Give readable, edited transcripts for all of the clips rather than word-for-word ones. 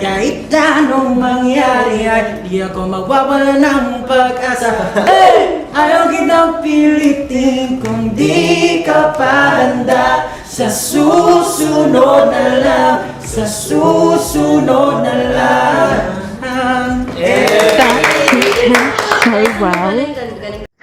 Kahit anong mangyari ay di ako magwawala ng pag-asa. Hey! Ayaw kitang pilitin kung di ka pa handa. Sa susunod na lang, sa susunod na lang. So well.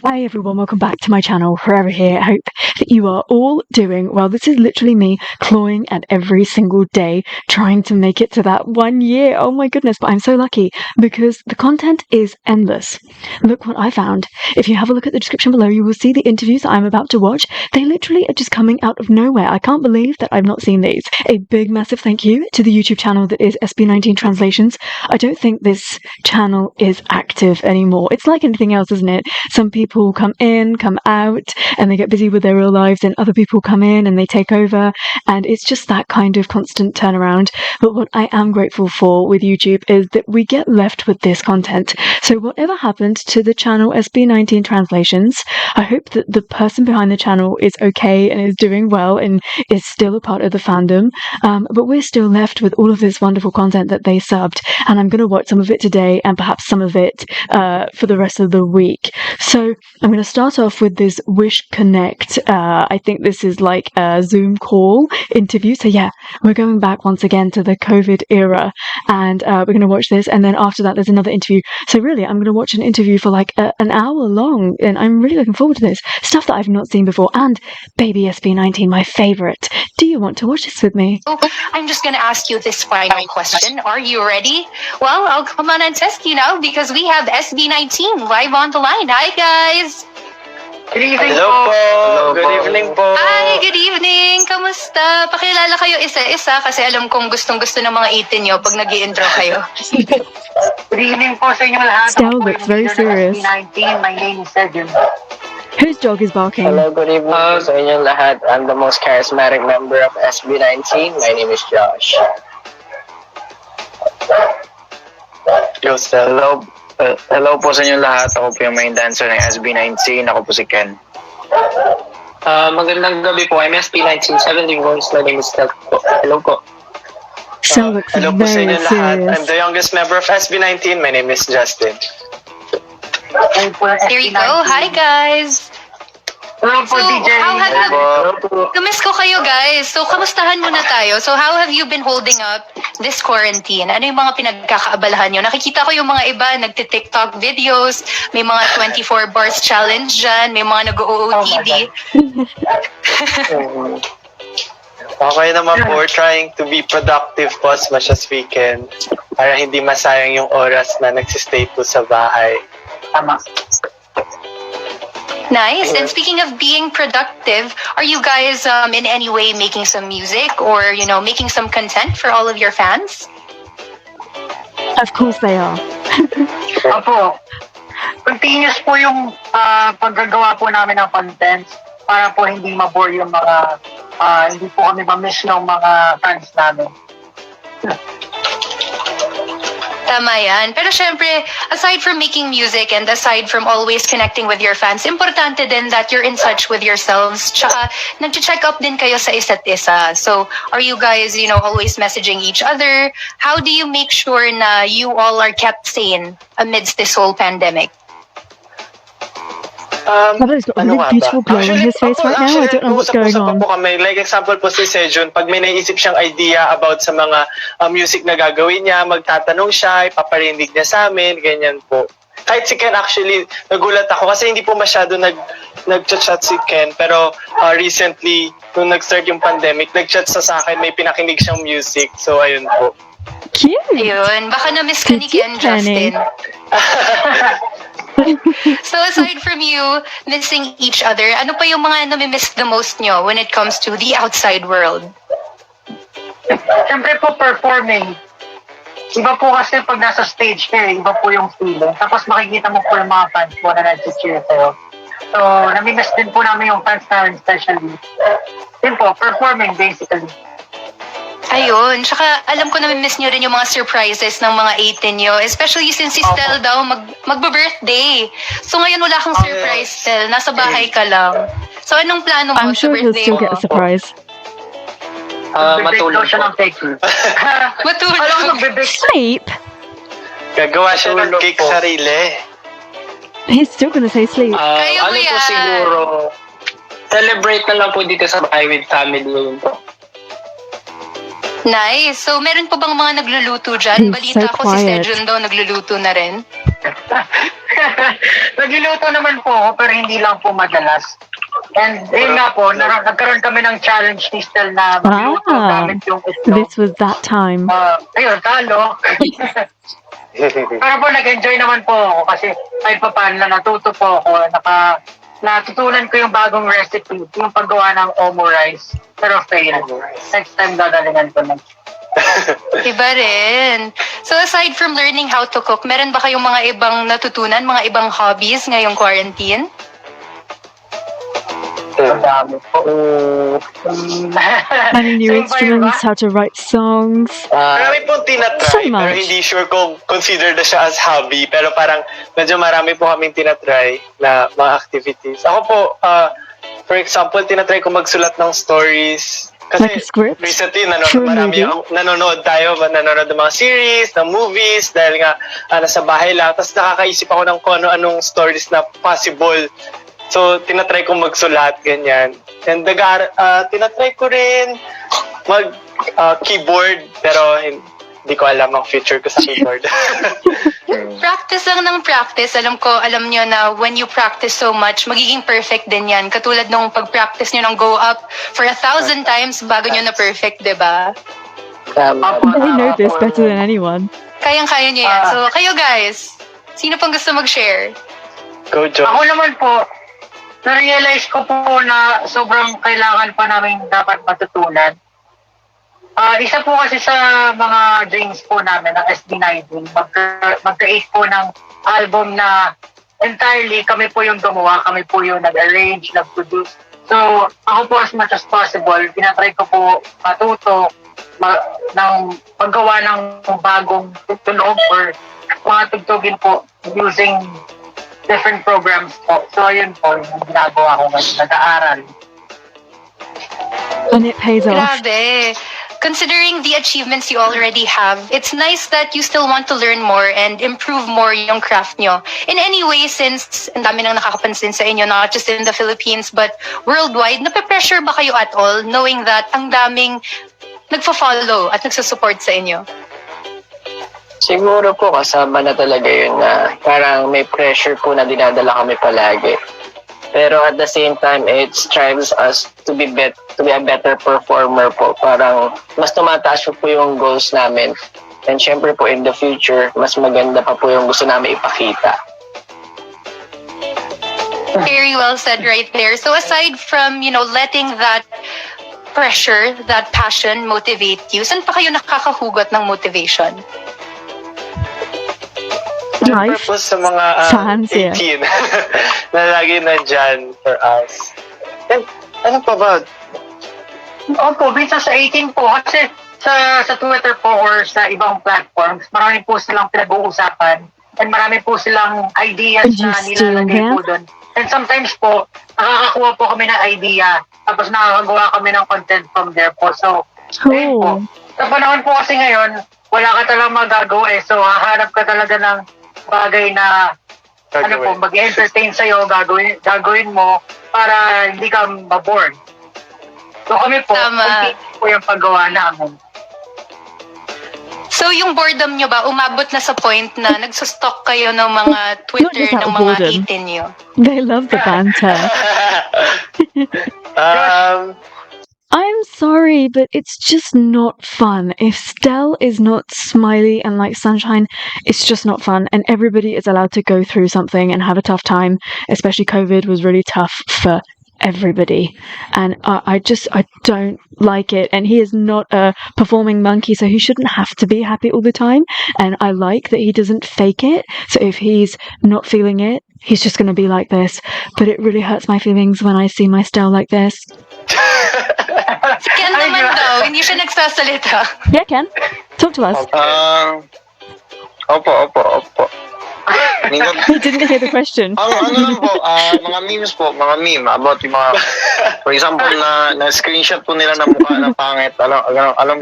Hi everyone, welcome back to my channel, Forever Here. I hope that you are all doing well. This is literally me clawing at every single day, trying to make it to that 1 year. Oh my goodness, but I'm so lucky because the content is endless. Look what I found. If you have a look at the description below, you will see the interviews that I'm about to watch. They literally are just coming out of nowhere. I can't believe that I've not seen these. A big massive thank you to the YouTube channel that is SB19 Translations. I don't think this channel is active anymore. It's like anything else, isn't it? Some people come in, come out, and they get busy with their real lives, and other people come in and they take over, and it's just that kind of constant turnaround. But what I am grateful for with YouTube is that we get left with this content. So whatever happened to the channel SB19 Translations, I hope that the person behind the channel is okay and is doing well and is still a part of the fandom. But we're still left with all of this wonderful content that they subbed, and I'm going to watch some of it today and perhaps some of it for the rest of the week. So I'm going to start off with this Wish Connect. I think this is like a Zoom call interview. So yeah, we're going back once again to the COVID era, and we're going to watch this. And then after that, there's another interview. So really, I'm going to watch an interview for like an hour long, and I'm really looking forward to this. Stuff that I've not seen before. And Baby SB19, my favorite. Do you want to watch this with me? I'm just going to ask you this final question. Are you ready? Well, I'll come on and test you now because we have SB19 live on the line. Hi, guys. Good evening Hello po. po. Good evening po. Hi, good evening. Kamusta? Pakilala kayo isa-isa kasi alam kong gustong-gusto ng mga 18 nyo pag nag-i-intro kayo. Good evening po sa inyo lahat. Stella Ako po looks yung very leader ng serious. SB19. My name is Sergio. Whose dog is barking? Hello, good evening po sa inyong lahat. I'm the most charismatic member of SB19. My name is Josh. Hello po sa inyong lahat. Ako po yung main dancer ng SB19. Ako po si Ken. Magandang gabi po. I'm SB19 17 voice. My name is Steph po. Hello po. Stella looks Hello po sa very inyo lahat. I'm serious. the youngest member of SB19. My name is Justin. Ayun po ang Here you SB19. go. Hi, guys. Hello po, So, DJ. how have you... Hello po. Kumiss ko kayo, guys. So, kamustahan muna tayo. So, how have you been holding up this quarantine? Ano yung mga pinagkakaabalahan nyo? Nakikita ko yung mga iba, nagti-TikTok videos, may mga 24 bars challenge dyan, may mga nag-OOTD. Okay naman po. We're trying to be productive po as much as we can para hindi masayang yung oras na nagsistay po sa bahay. Tama. Nice. And speaking of being productive, are you guys in any way making some music or, you know, making some content for all of your fans? Of course they are. Apo, continuous po yung paggagawa po namin ng content para po hindi mabore yung mga hindi po kami ma-miss ng mga fans namin. Tama yan. Pero syempre, aside from making music and aside from always connecting with your fans, importante din that you're in touch with yourselves. Tsaka, nag-check up din kayo sa isa't isa. So, are you guys, you know, always messaging each other? How do you make sure na you all are kept sane amidst this whole pandemic? He's got a really beautiful glow on his face right now. I don't know what's going on. Po kami. Like example po si Sejun, pag may naisip siyang idea about sa mga music na gagawin niya, magtatanong siya, ipaparinig niya sa amin, ganyan po. Kahit si Ken actually, nagulat ako kasi hindi po masyado nag-chat si Ken. Pero recently, nung nag-start yung pandemic, nag-chat sa akin, may pinakinig siyang music. So ayun po. Cute. Ayun, baka na-miss ka ni Ken, Justin. So aside from you missing each other, ano pa yung mga nami-miss the most nyo when it comes to the outside world? Siyempre po performing. Iba po kasi pag nasa stage kayo, iba po yung feeling. Tapos makikita mo po yung mga fans mo na nag-cheer sa'yo. So, nami-miss din po namin yung fans namin especially. Yun po, performing basically. Ayun, tsaka alam ko nami-miss nyo rin yung mga surprises ng mga 18 nyo, especially since si Stel daw magbe-birthday. So ngayon wala kang surprise, Stel. Nasa bahay ka lang. So anong plano mo I'm sa sure he'll birthday still mo? get a surprise. Bibig daw siya ng cake. Matulog. Alam mo, bibig. Sleep? Gagawa siya ng Tulog cake po. sarili. He's still gonna say sleep. Kaya mo Ano po yan. siguro, celebrate na lang po dito sa bahay with family yun po. Nice. So, meron po bang mga nagluluto dyan? He's Balita so ko si quiet. Sejun daw nagluluto na rin. Nagluluto naman po ako, pero hindi lang po madalas. And yun nga po, nagkaroon kami ng challenge ni Stel na magluto gamit yung itlog. This was that time. Ayun, talo. Pero po, nag-enjoy naman po ako kasi kahit pa paano na natuto po ako, natutunan ko yung bagong recipe, yung paggawa ng omo rice. Pero fail. Next time gagalingan ko na. Iba rin. So, aside from learning how to cook, meron ba kayong mga ibang natutunan, mga ibang hobbies ngayong quarantine? Ang dami po. Learning new Same ba yun ba? instruments, how to write songs. Marami pong So tinatry, pero much. hindi sure kung consider na siya as hobby. Pero parang medyo marami po kaming tinatry na mga activities. Ako po, for example, tinatry ko magsulat ng stories. Like a script? Recently, For a movie? nanonood ng mga series, ng movies, dahil nga nasa bahay lang. Tapos nakakaisip ako ng kung ano-anong stories na possible. So, tinatry ko magsulat, ganyan. And tinatry ko rin keyboard, pero hindi ko alam ang future ko sa keyboard. Practice lang ng practice. Alam nyo na when you practice so much, magiging perfect din yan. Katulad nung pag-practice nyo ng go up for 1,000 times bago nyo na perfect, diba? They know this better than anyone. Kayang-kaya nyo yan. So, kayo guys, sino pang gusto mag-share? Go, Joe. Ako naman po, na-realize ko po na sobrang kailangan pa namin dapat matutunan. Isa po kasi sa mga dreams po namin ng SB19, mag-create po ng album na entirely kami po yung gumawa, kami po yung nag-arrange, nag-produce. So, ako po as much as possible, tinatry ko po matuto ng paggawa ng bagong tunog or mga tugtugin po using different programs po. So, ayun po, yung ginagawa ko ngayon, nag-aaral. And it pays off. Grabe. Considering the achievements you already have, it's nice that you still want to learn more and improve more yung craft nyo. In any way, since ang dami nang nakakapansin sa inyo, not just in the Philippines, but worldwide, nape-pressure ba kayo at all knowing that ang daming nagfa-follow at nagsusupport sa inyo? Siguro po kasama na talaga yun na parang may pressure po na dinadala kami palagi. Pero at the same time, it strives us to be a better performer po. Parang mas tumataas po yung goals namin. And syempre po in the future, mas maganda pa po yung gusto namin ipakita. Very well said right there. So aside from, letting that pressure, that passion motivate you, saan pa kayo nakakahugot ng motivation? Life. Purpose sa mga Fans, yeah. 18 na lagi nandyan for us. And ano pa ba? Opo, minsan sa 18 po, kasi sa Twitter po or sa ibang platforms, marami po silang pinag-uusapan and marami po silang ideas And you na still nilalagay po have? doon. And sometimes po, nakakakuha po kami ng idea, tapos nakakagawa kami ng content from there po. So, ayun po. Cool. Sa panahon po kasi ngayon, wala ka talagang magagawa eh. So, hahanap ka talaga ng bagay na mag-entertain sa'yo, gagawin mo para hindi ka maboard. So kami po, Tama. continue po yung paggawa namin. So yung boredom nyo ba, umabot na sa point na nagsustock kayo ng mga Twitter Not just that ng mga boredom. 18 nyo? They love the banter. I'm sorry, but it's just not fun. If Stell is not smiley and like sunshine, it's just not fun. And everybody is allowed to go through something and have a tough time. Especially COVID was really tough for everybody. And I don't like it. And he is not a performing monkey, so he shouldn't have to be happy all the time. And I like that he doesn't fake it. So if he's not feeling it, he's just going to be like this. But it really hurts my feelings when I see my Stell like this. Si Ken naman daw, hindi siya nagsasalita. Yeah, Ken, talk to us. Opo. I didn't hear the question. Ang ano lang po, mga memes po, mga meme about yung mga, for example, na screenshot po nila ng mukha na pangit. Alam,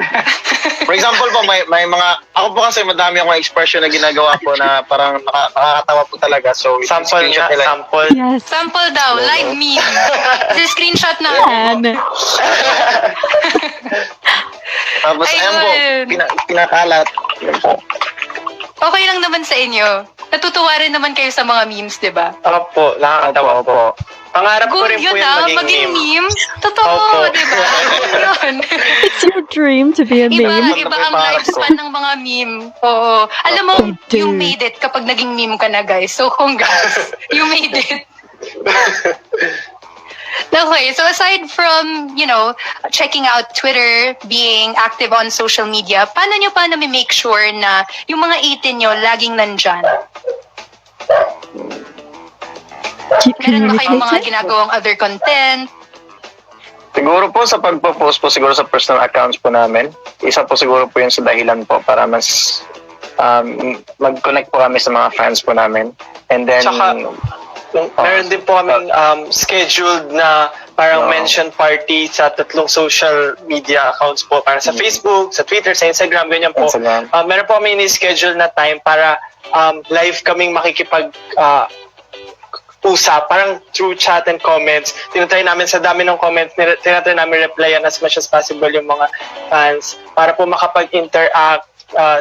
for example po, may mga, ako po kasi madami akong expression na ginagawa po na parang nakakatawa po talaga. So, Sample screenshot nga, nila. sample. Yes. Sample daw, live meme. This screenshot na. And Tapos, ayan po, Ayun. pinakalat. Ayan po. Okay lang naman sa inyo. Natutuwa rin naman kayo sa mga memes, di ba? Opo, nakakatawa po. Pangarap ko rin po Yun yung maging meme. meme. Totoo, Opo. di ba? Yun. it's your dream to be a meme. Iba ang lifespan ng mga meme. Oo. Alam mo, Oh, dude. you made it kapag naging meme ka na, guys. So, congrats. You made it. Okay, so aside from, checking out Twitter, being active on social media, paano nyo pa make sure na yung mga 18 nyo laging nandyan? Keep Meron ba kayong mga communicating. ginagawang other content? Siguro po sa pagpo-post po siguro sa personal accounts po namin. Isa po siguro po yun sa dahilan po para mas mag-connect po kami sa mga fans po namin. And then, Tsaka, meron din po kaming scheduled na parang mention party sa 3 social media accounts po. Parang sa Facebook, sa Twitter, sa Instagram, ganyan po. Instagram. Meron po kami ni-schedule na time para live kaming makikipag usap, parang through chat and comments. Tinatry namin sa dami ng comments, tinatry namin replyan as much as possible yung mga fans para po makapag-interact.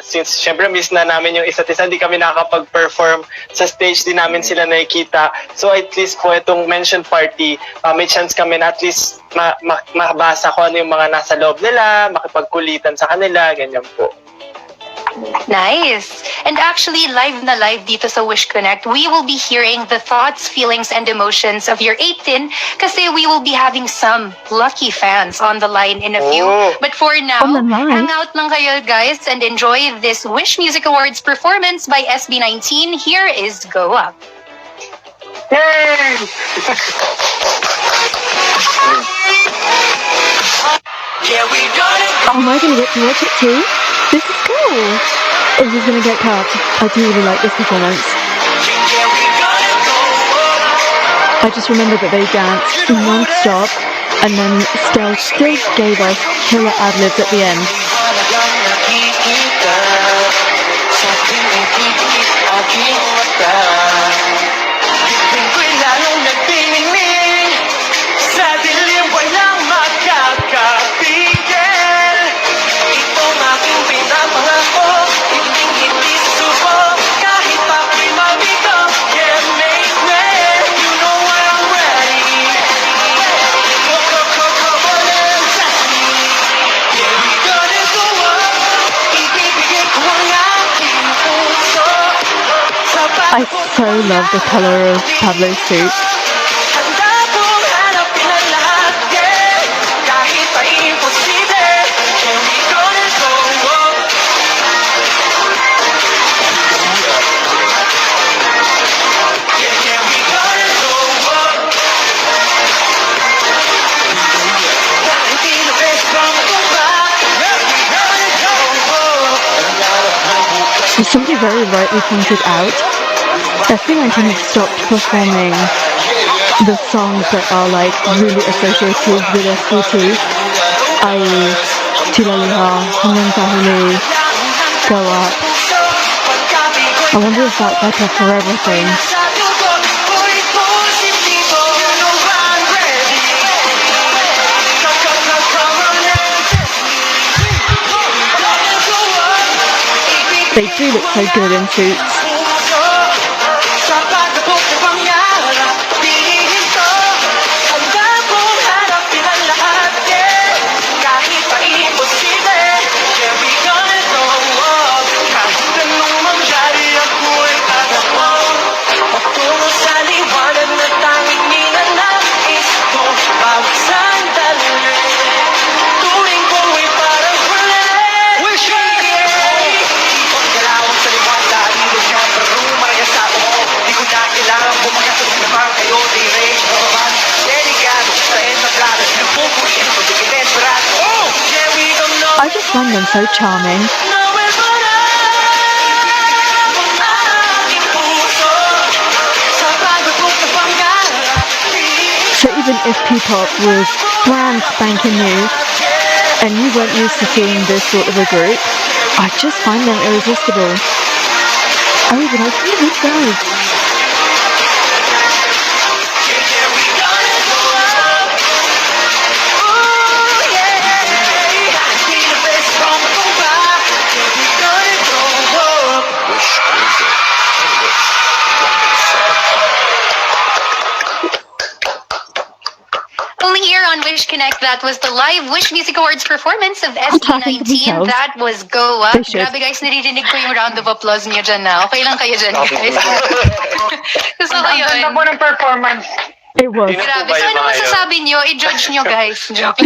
Since syempre miss na namin yung isa't isa, hindi kami nakakapag-perform sa stage, din namin sila nakikita. So at least po itong mention party, may chance kami na at least mabasa ko ano yung mga nasa loob nila, makipagkulitan sa kanila, ganyan po. Nice! And actually, live na live dito sa Wish Connect, we will be hearing the thoughts, feelings, and emotions of your 18 kasi we will be having some lucky fans on the line in a few. Oh. But for now, On the line? hang out lang kayo guys and enjoy this Wish Music Awards performance by SB19. Here is Go Up. Yay! Oh, am I going to get to watch it too? This is cool. Is this going to get cut? I do really like this performance. I just remember that they danced non-stop and then still gave us killer ad-libs at the end. I so love the colour of Pablo's suit. There's something very rightly pointed out. SB19 have stopped performing the songs that are like really associated with SB2, i.e. Tila Liha, Hanggang Sa Huli, Go Up. I wonder if that's like a forever thing. They do look so good in suits. I just find them so charming. if P-pop was brand spanking new and you weren't used to seeing this sort of a group, I just find them irresistible. I was like, who are these guys? Only here on Wish Connect, that was the live Wish Music Awards performance of Talking to SB19. themselves. That was Go Up. They should. Grabe guys, naririnig ko yung round of applause niyo dyan na. Okay lang kayo dyan, guys. Gusto ko Ang yun. ganda po ng performance. It was. Grabe. ba So yung ano mga masasabi niyo? I-judge niyo, guys. Joke.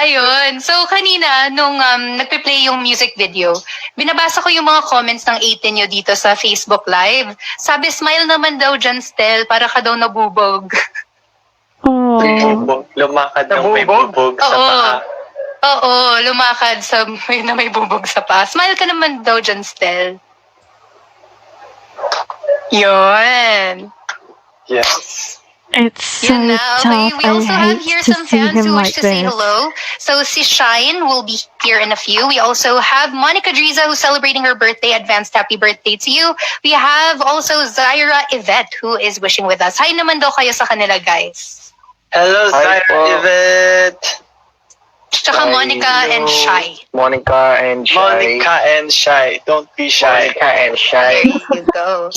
Ayun. So, kanina, nung nagpe-play yung music video, binabasa ko yung mga comments ng 18 nyo dito sa Facebook Live. Sabi, smile naman daw dyan, Stel, para ka daw nabubog. Oh, Bubog. Lumakad ng may Nabubog? bubog sa Oo. paa. Oo, lumakad sa na may bubog sa pa. Smile ka naman daw dyan, Stel. Yun. Yes. it's so Yun na. Okay, tough. we also I have hate here to some see fans him who wish like to say this. hello. So si Shine will be here in a few. We also have Monica Driza who's celebrating her birthday. Advanced happy birthday to you. We have also Zaira Yvette who is wishing with us. Hi naman daw kayo sa kanila, guys. Hello, Hi Zaira po. Yvette. Tsaka Monica and Shy. Monica and Shy. Monica and Shy. Don't be shy. Monica and Shy. There you go.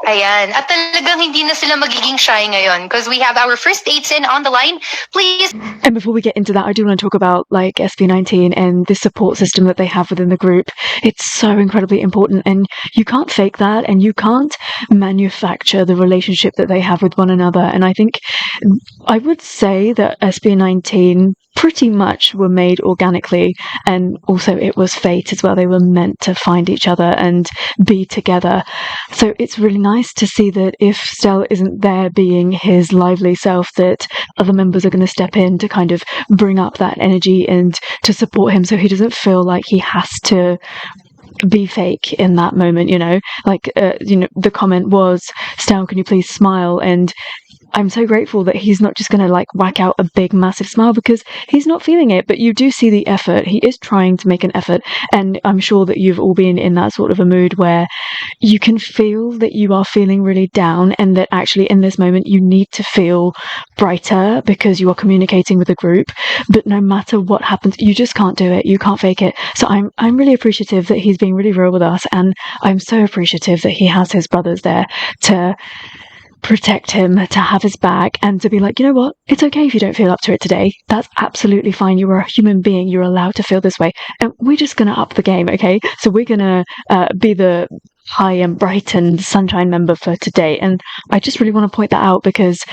Ayan. At talagang hindi na sila magiging shy ngayon because we have our first 18 on the line. Please. And before we get into that, I do want to talk about like SB19 and the support system that they have within the group. It's so incredibly important, and you can't fake that, and you can't manufacture the relationship that they have with one another. And I think I would say that SB19 pretty much were made organically, and also it was fate as well. They were meant to find each other and be together. So it's really nice to see that if Stel isn't there being his lively self, that other members are going to step in to kind of bring up that energy and to support him so he doesn't feel like he has to be fake in that moment, like the comment was, Stel, can you please smile? And I'm so grateful that he's not just going to like whack out a big massive smile, because he's not feeling it, but you do see the effort. He is trying to make an effort, and I'm sure that you've all been in that sort of a mood where you can feel that you are feeling really down, and that actually in this moment you need to feel brighter because you are communicating with a group. But no matter what happens, you just can't do it. You can't fake it. So I'm really appreciative that he's being really real with us, and I'm so appreciative that he has his brothers there to protect him, to have his back, and to be like, you know what, it's okay if you don't feel up to it today. That's absolutely fine. You are a human being. You're allowed to feel this way, and we're just going to up the game. Okay, so we're going to be the high and bright and sunshine member for today. And I just really want to point that out, because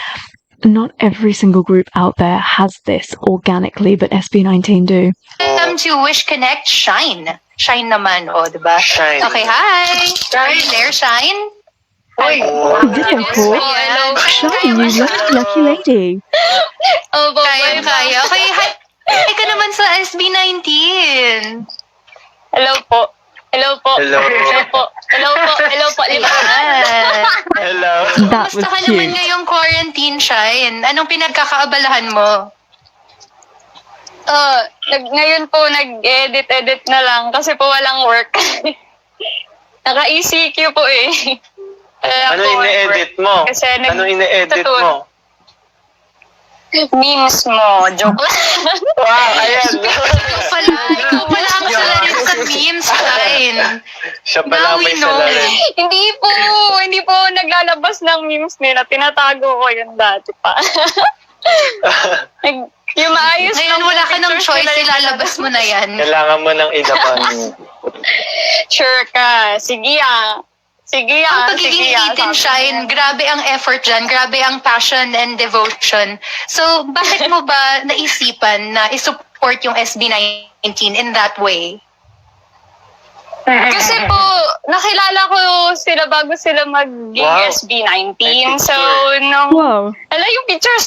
not every single group out there has this organically, but SB19 do. Welcome to Wish Connect Shine. Shine naman, diba? Shine. Okay, hi. Are you there, Shine? Video call. Shine, you lucky lady. Kaya. Okay, hi. Hi ka naman sa SB19. Hello po. Hello po. Hello. Hello po. Hello po. Hello po. Hello. That was Kamusta ka naman cute. ngayong quarantine, Shine? Anong pinagkakaabalahan mo? Ngayon po, nag-edit na lang kasi po walang work. Naka-ECQ po eh. Wala Ano po ine-edit work. mo? Kasi Ano ine-edit mo? Memes mo. Joke lang. Wow, ayan. Ikaw pala ang salarin sa memes, Shine. Siya Now pala we may know. salarin. Hindi po naglalabas ng memes nila. Tinatago ko yun dati pa. Yung maayos Ngayon lang wala ka ng pictures choice, nila yung ilalabas mo na yan. Kailangan mo ng ilabas. Sure ka. Sige ah. Sige Ang ah. pagiging Sige ah. 18 Shine, grabe ang effort dyan, grabe ang passion and devotion. So, bakit mo ba naisipan na isupport yung SB19 in that way? Kasi po, nakilala ko sila bago sila mag-ging Wow. SB19. May So, picture. Wow. yung pictures,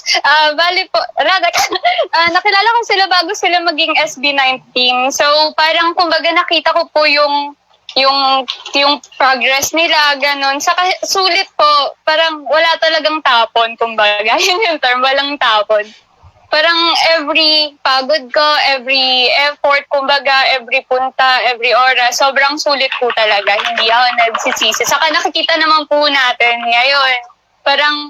bali po, nakilala ko sila bago sila maging SB19. So, parang kumbaga nakita ko po yung yung progress nila, ganun. Saka sulit po, parang wala talagang tapon, kumbaga. Yun yung term, walang tapon. Parang every pagod ko, every effort, kumbaga, every punta, every oras, sobrang sulit po talaga. Hindi ako nagsisisi. Saka nakikita naman po natin ngayon, parang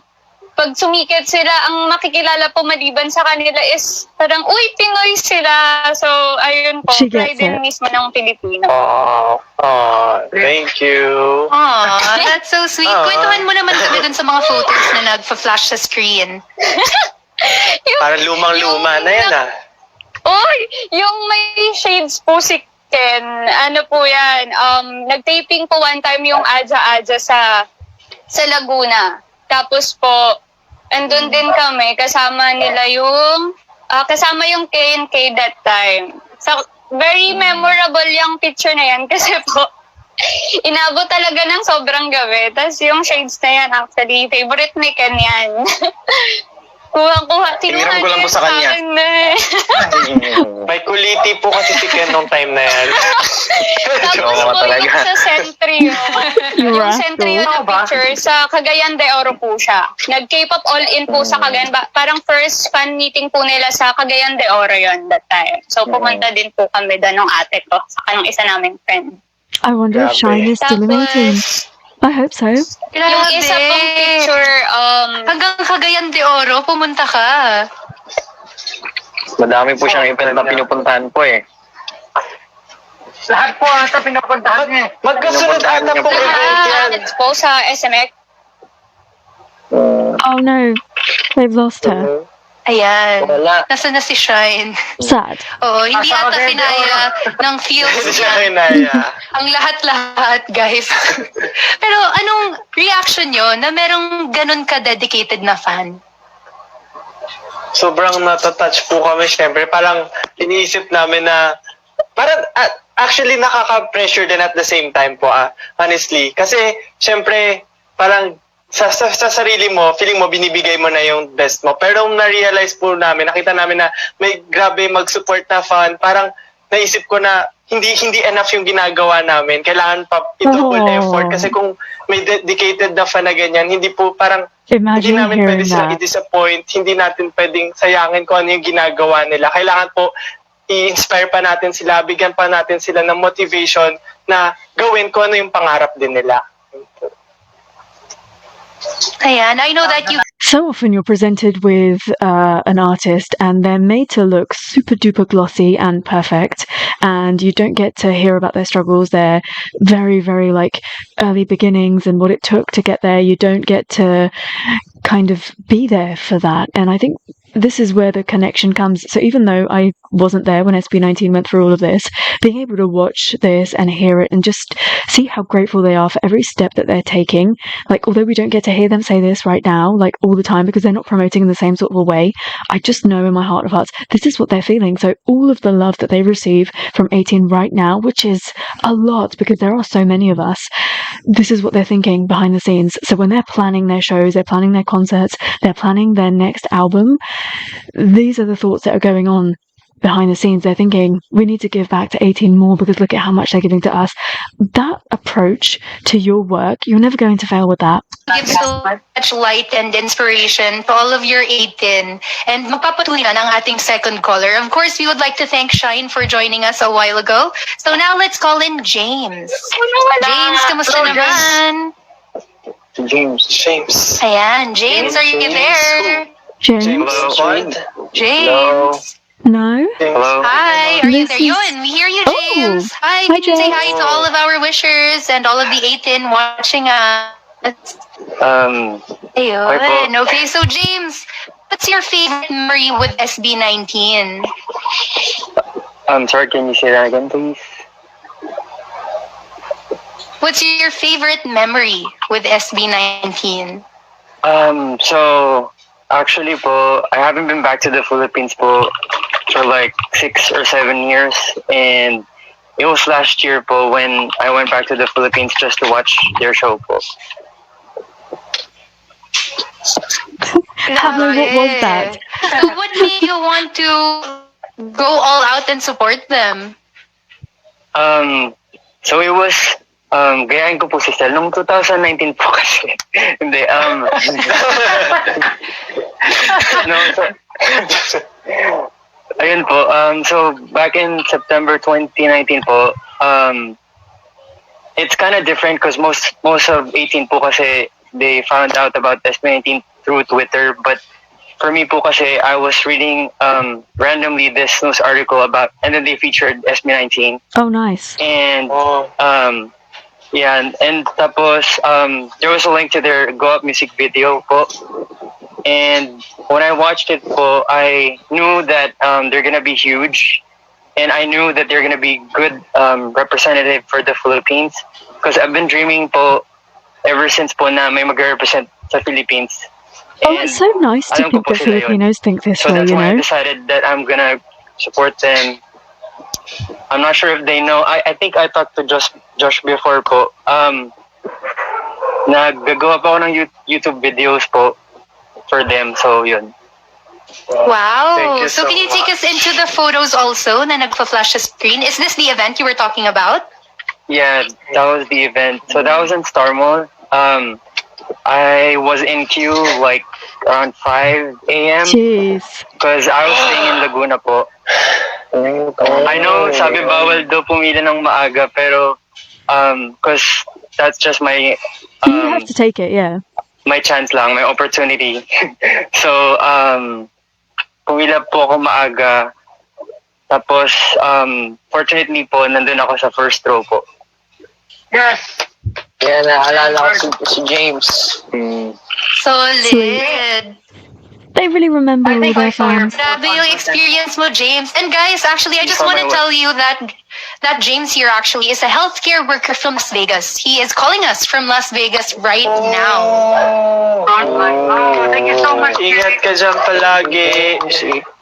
pag sumikat sila, ang makikilala po maliban sa kanila is parang, uy, Pinoy sila. So, ayun po, She gets pride din it. mismo ng Pilipino. Thank you. Aw, that's so sweet. Aw. Kwentuhan mo naman kami dun sa mga photos na nagpa-flash sa screen. Parang lumang-luma na yan Uy, yung may shades po si Ken, ano po yan, nag-taping po one time yung Adja sa Laguna. Tapos po, andun din kami, kasama yung K&K that time. So, very memorable yung picture na yan kasi po, inabot talaga ng sobrang gabi. Tapos yung shades na yan, actually, favorite ni Ken yan. Kuha. Hiniram ko lang po sa kanya. May kuliti po kasi si Ken nung time na yan. Tapos Oo, po talaga. yung sa Centrio. You Yung rascal. Centrio na picture, sa Cagayan de Oro po siya. Nag-K-pop all-in po sa Cagayan. Parang first fan meeting po nila sa Cagayan de Oro yon that time. So pumunta din po kami doon ng ate ko, saka ng isa naming friend. I wonder if Grabe. Shine is still in 18. Tapos, I hope so. yung isa pong picture, Hanggang Cagayan de Oro, pumunta ka. Madami po siyang event na pinupuntahan po eh. Lahat po ata pinapuntahan niya. Magkasunod ata pong event yan. it's po sa SMX. Oh no, they've lost her. Ayan. Wala. Nasaan na si Shine? Sad. Oo, hindi Asa ata Cagayan de kinaya ng feels Hindi siya niya. kinaya. Ang lahat-lahat, guys. Pero anong reaction nyo na merong ganun ka-dedicated na fan? Sobrang natatouch po kami, syempre. Parang iniisip namin na, parang actually nakaka-pressure din at the same time po, honestly. Kasi, syempre, parang sa sarili mo, feeling mo, binibigay mo na yung best mo. Pero nung na-realize po namin, nakita namin na may grabe mag-support na fan, parang naisip ko na hindi enough yung ginagawa namin. Kailangan pa i-double Oh. effort. Kasi kung may dedicated na fan na ganyan, hindi po parang hindi Imagine namin pwede hearing silang that. i-disappoint, hindi natin pwedeng sayangin kung ano yung ginagawa nila. Kailangan po i-inspire pa natin sila, bigyan pa natin sila ng motivation na gawin kung ano yung pangarap din nila. Ayan, I know that you So often you're presented with an artist and they're made to look super duper glossy and perfect, and you don't get to hear about their struggles, their very, very like early beginnings and what it took to get there. You don't get to kind of be there for that. And I think this is where the connection comes. So even though I wasn't there when SB19 went through all of this, being able to watch this and hear it and just see how grateful they are for every step that they're taking. Like, although we don't get to hear them say this right now, like all the time, because they're not promoting in the same sort of a way, I just know in my heart of hearts, this is what they're feeling. So all of the love that they receive from 18 right now, which is a lot because there are so many of us, this is what they're thinking behind the scenes. So when they're planning their shows, they're planning their concerts, they're planning their next album, these are the thoughts that are going on behind the scenes. They're thinking, we need to give back to 18 more because look at how much they're giving to us. That approach to your work, you're never going to fail with that. give so much light and inspiration to all of your 18. And magpapatuloy na ng ating second caller. Of course, we would like to thank Shine for joining us a while ago. So now let's call in James. James, kamusta Hello, naman? James. Ayan, James, are you there? James? James what? James. No? Hello? Hi, are you This there? is- Yun, we hear you, Oh. James. Hi, Hi, can you say hi James. to all of our wishers and all of the 18 watching us? Hi Ayun. po. Okay, so James, what's your favorite memory with SB19? Sorry, can you say that again, please? What's your favorite memory with SB19? So, actually po, I haven't been back to the Philippines po for like 6 or 7 years, and it was last year po when I went back to the Philippines just to watch their show po. Pablo, what was that? So what made you want to go all out and support them? So it was, gayahin ko po si Stel, nung 2019 po kasi. Hindi, no, so, ayun po, so back in September 2019 po, it's kind of different because most of 18 po kasi they found out about SB19 through Twitter, but for me po kasi I was reading randomly this news article about, and then they featured SB19. Oh, nice. And yeah, and tapos there was a link to their Go Up music video po. And when I watched it po, I knew that they're gonna be huge, and I knew that they're gonna be good representative for the Philippines, because I've been dreaming po ever since po na may mag-represent sa Philippines. Oh, it's so nice to alam ko think po that sila yun. Filipinos think this So way, that's you why I know? decided that I'm gonna support them. I'm not sure if they know. I think I talked to Josh before po. Naggagawa pa ako ng YouTube videos po for them. So yun. Wow. Thank you So so can you take much. us into the photos also na nagpa-flash sa screen? Is this the event you were talking about? Yeah, that was the event. So that was in Star Mall. I was in queue like around 5 a.m. Jeez. because I was staying in Laguna po. I know sabi bawal daw pumili ng maaga, pero because that's just my You have to take it, yeah. my chance lang, my opportunity. So pumila po ako maaga. Tapos fortunately po nandun ako sa first row po. Yes. Kaya naalala ko si James. Solid. They really remember I all think I their saw your fans. Grabe yung experience mo, James. And guys, actually, I just want to tell you that James here actually is a healthcare worker from Las Vegas. He is calling us from Las Vegas right now. Thank you so much. Ingat ka dyan palagi.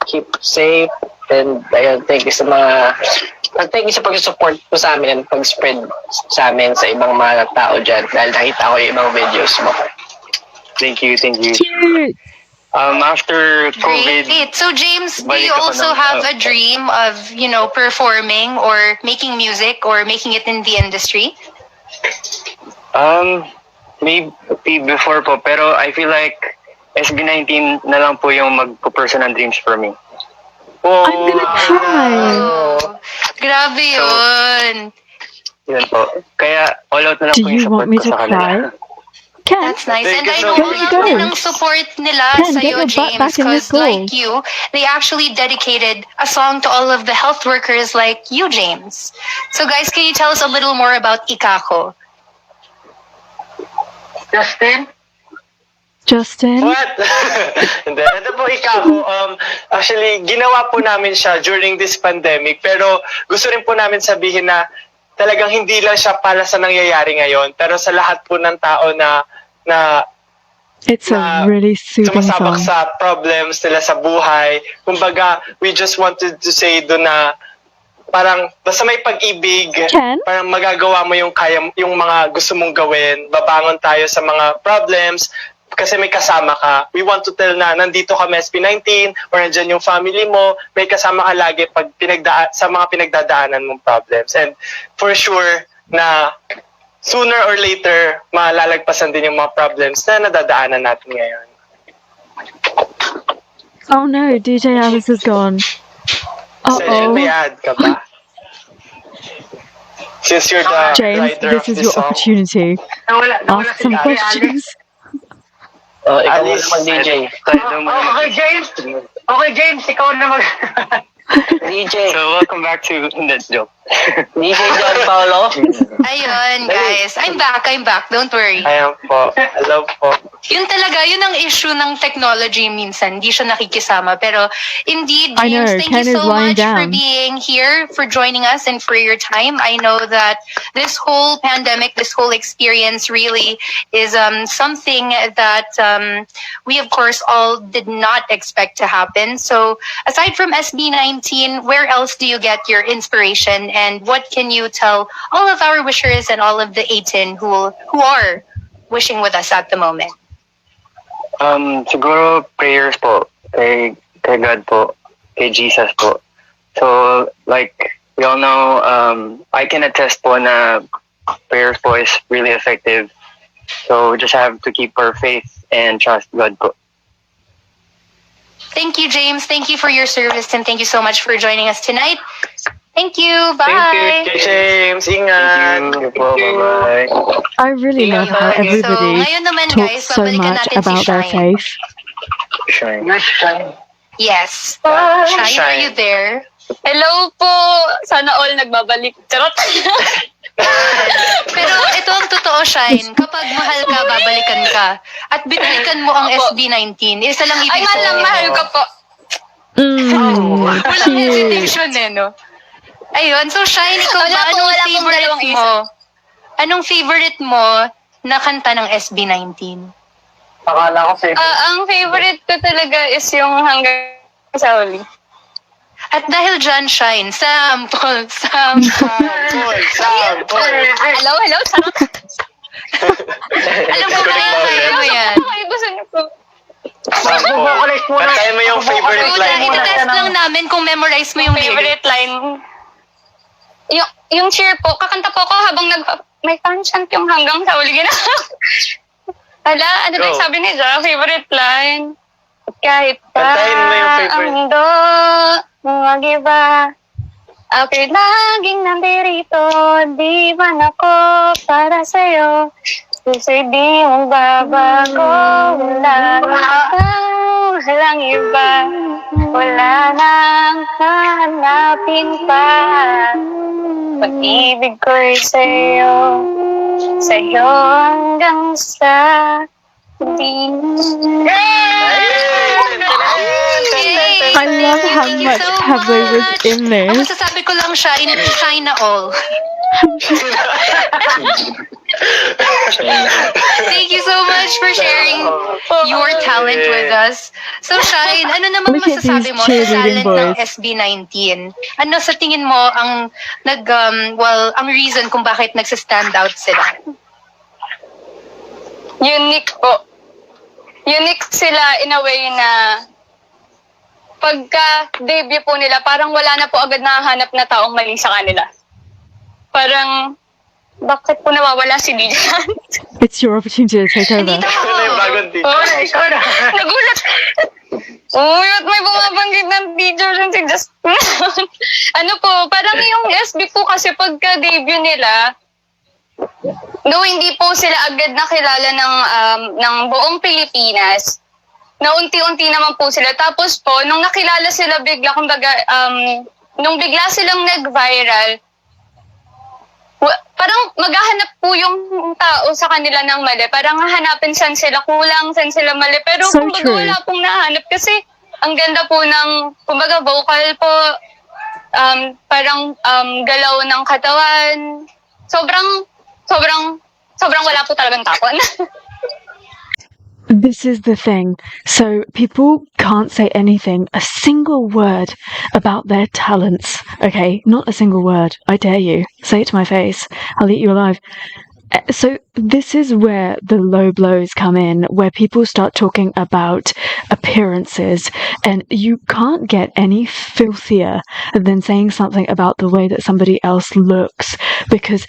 Keep safe. And ayun, thank you sa pag-support po sa amin and pag-spread sa amin sa ibang mga tao dyan dahil nakita ko yung ibang videos mo. Thank you. Cute. After COVID, Great. So James, do you balik ako also ng- have a dream of, performing or making music or making it in the industry? maybe before po, pero I feel like SB19 na lang po yung magpo-person ng dreams for me. I'm gonna cry. Oh, grabe yun. Yun po. Kaya all out na lang Do po yung you support want me ko to sa kanila. cry? Ken, That's nice. Thank And you I so know much. all There you of go. ng support nila Ken, sa'yo, get your butt James, back in this because like goal. you, they actually dedicated a song to all of the health workers like you, James. So guys, can you tell us a little more about Ikako? Justin? What? Hindi. Ito po ikaw. Actually, ginawa po namin siya during this pandemic. Pero gusto rin po namin sabihin na talagang hindi lang siya para sa nangyayari ngayon. Pero sa lahat po ng tao na It's a really soothing sumasabak song. sa problems nila sa buhay. Kumbaga, we just wanted to say doon na parang basta may pag-ibig, Ken? parang magagawa mo yung yung mga gusto mong gawin. Babangon tayo sa mga problems kasi may kasama ka. We want to tell na nandito ka SB19 or nandyan yung family mo, may kasama ka lagi pag sa mga pinagdadaanan mong problems. And for sure na sooner or later, malalagpasan din yung mga problems na nadadaanan natin ngayon. Oh no, DJ Alice is gone. Session, may Uh-oh. ad ka ba? Since you're the James, writer this of is this your song. opportunity. Nawala Ask some si questions. Ikaw Alice. naman, DJ. Okay, James. Okay, James, ikaw na mag... DJ. So welcome back to Hindi, joke. DJ John Paolo. Ayun, guys. I'm back. Don't worry. Ayan po. Hello po. Yun talaga, yun ang issue ng technology minsan. Hindi siya nakikisama. Pero indeed, I know, James, thank Ken you is so lying much for down. being here, for joining us, and for your time. I know that this whole pandemic, this whole experience really is something that we, of course, all did not expect to happen. So aside from SB19, where else do you get your inspiration? And what can you tell all of our wishers and all of the 18 who are wishing with us at the moment? Siguro prayers po kay God po, kay Jesus po. So like we all know, I can attest po na prayers po is really effective. So just have to keep our faith and trust God po. Thank you, James. Thank you for your service and thank you so much for joining us tonight. Thank you. Bye. Thank you, James. Ingat. Thank you po. Bye-bye. I really love how Okay, so everybody ngayon naman guys, talks so babalikan much natin si about their Shine. faith. Shine. Yes, Shine. Yes. Shine, are you there? Hello po! Sana all nagbabalik. Charot! Pero ito ang totoo, Shine. Kapag mahal ka, babalikan ka. At binalikan mo ang Opo. SB19. Isa lang ibig Ay, sabihin mahal mo. ko po. Walang Cute. hesitation no? Ayun, so Shine, ikaw Wala ba, po, anong wala pong favorite dalawang mo? Anong favorite mo na kanta ng SB19? Akala ko favorite. Ang favorite ko talaga is yung Hanggang sa Huli. At dahil dyan, Shine, sample. Hello, charot! Alam ko na, kaya mo yan. Okay, gusto niyo po. Vocalize muna. Kantahin mo yung favorite Una, line mo. itetest lang namin kung memorize mo yung lyrics. Favorite line. Yung cheer po, kakanta po ako habang may fan chant yung Hanggang sa Huli. Hala, ano ba yung Go. sabi ni Ja? Favorite line. Kahit pa Kantahin mo yung favorite. ang mundo, mag-iba. Ako'y laging nandirito, di man ako para sa'yo. Puso'y di mong babago, wala walang iba. Wala nang hanapin pa. Pag-ibig ko'y sa'yo, sa'yo hanggang sa di. I love how Thank you much so Pablo was much. in Ang this. masasabi ko lang, Shine, shine na all. Thank you so much for sharing your talent with us. So, Shine, ano naman Look at masasabi these mo sa cheerleading talent ng boys. SB19? Ano sa tingin mo ang ang reason kung bakit nagsa-stand out sila? Unique po. Unique sila in a way na pagka-debut po nila, parang wala na po agad nahahanap na taong mali sa kanila. Parang, bakit po nawawala si Dijan? It's your opportunity to take over. Nandito Ito na yung ako. bagong teacher. Oh, ikaw na. Nagulat. Uy, at may bumabanggit ng teacher dyan si Justin. Ano po, parang yung SB po kasi pagka-debut nila, no, hindi po sila agad nakilala ng buong Pilipinas. Na unti-unti naman po sila. Tapos po, nung nakilala sila bigla, kumbaga, nung bigla silang nag-viral, parang maghahanap po yung tao sa kanila ng mali. Parang hahanapin saan sila kulang, saan sila mali. Pero So kumbaga true. wala pong nahanap kasi ang ganda po ng, kumbaga vocal po, parang galaw ng katawan. Sobrang wala po talagang takon. This is the thing. So people can't say anything, a single word about their talents. Okay, not a single word. I dare you. Say it to my face. I'll eat you alive. So this is where the low blows come in, where people start talking about appearances, and you can't get any filthier than saying something about the way that somebody else looks, because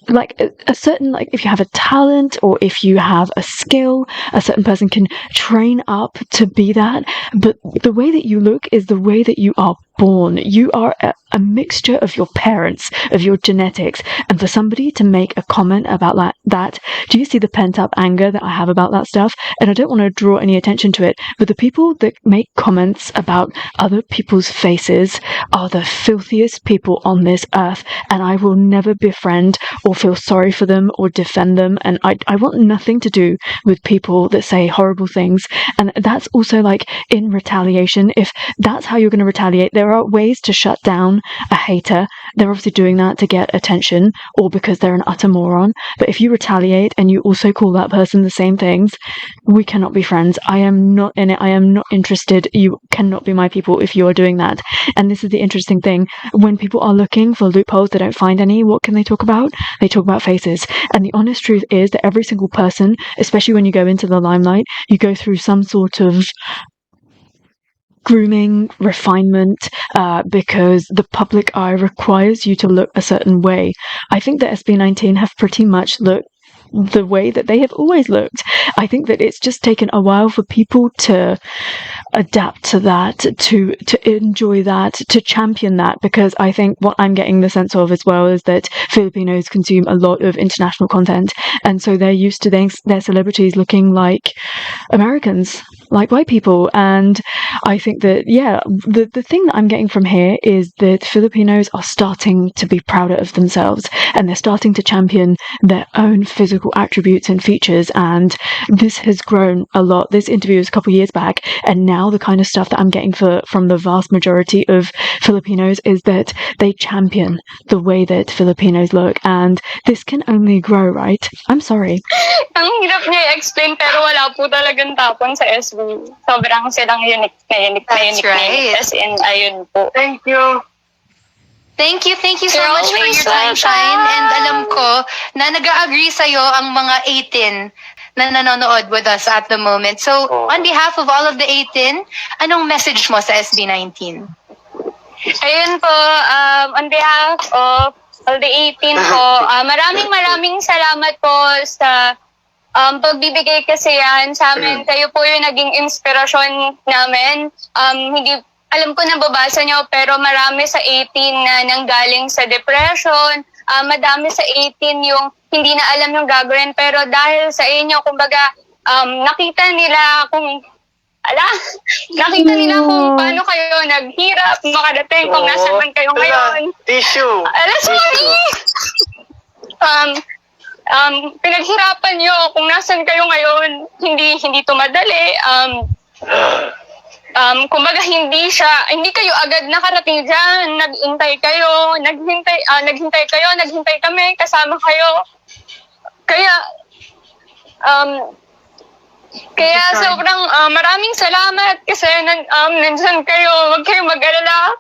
like a certain, like if you have a talent or if you have a skill, a certain person can train up to be that, but the way that you look is the way that you are born. You are a mixture of your parents, of your genetics, and for somebody to make a comment about that, do you see the pent up anger that I have about that stuff? And I don't want to draw any attention to it, but the people that make comments about other people's faces are the filthiest people on this earth, and I will never befriend or feel sorry for them or defend them, and I want nothing to do with people that say horrible things. And that's also like in retaliation. If that's how you're going to retaliate, there are ways to shut down a hater. They're obviously doing that to get attention or because they're an utter moron. But if you retaliate and you also call that person the same things, we cannot be friends. I am not in it. I am not interested. You cannot be my people if you are doing that. And this is the interesting thing. When people are looking for loopholes, they don't find any. What can they talk about? They talk about faces. And the honest truth is that every single person, especially when you go into the limelight, you go through some sort of grooming, refinement, because the public eye requires you to look a certain way. I think that SB19 have pretty much looked the way that they have always looked. I think that it's just taken a while for people to adapt to that, to enjoy that, to champion that, because I think what I'm getting the sense of as well is that Filipinos consume a lot of international content, and so they're used to their celebrities looking like Americans, like white people. And I think that, yeah, the thing that I'm getting from here is that Filipinos are starting to be prouder of themselves, and they're starting to champion their own physical attributes and features, and this has grown a lot. This interview was a couple of years back, and now the kind of stuff that I'm getting from the vast majority of Filipinos is that they champion the way that Filipinos look, and this can only grow, right? I'm sorry. Ang hirap niya i-explain pero wala po talagang tapon sa SB. Sobrang silang unique na unique na That's unique na unique. right. As in, ayun po. Thank you. Thank you so You're much for always your time, Shine. welcome. And alam ko na nag-agree sa'yo ang mga 18 na nanonood with us at the moment. So, on behalf of all of the 18, anong message mo sa SB19? Ayun po, on behalf of all the 18 po, maraming salamat po sa pagbibigay kasiyahan sa amin. Kayo po yung naging inspirasyon namin. Hindi, alam ko nababasa nyo, pero marami sa 18 na nanggaling sa depression. Madami sa 18 yung hindi na alam yung gagawin. Pero dahil sa inyo, kumbaga, nakita nila kung paano kayo naghirap, makadating kung nasa man kayo ngayon. Tissue. Sorry! Pinaghirapan nyo kung nasan kayo ngayon, hindi to madali. Kumbaga hindi kayo agad nakarating dyan. Naghintay kami, kasama kayo. Kaya sobrang maraming salamat kasi nandyan kayo. Huwag kayong mag-alala.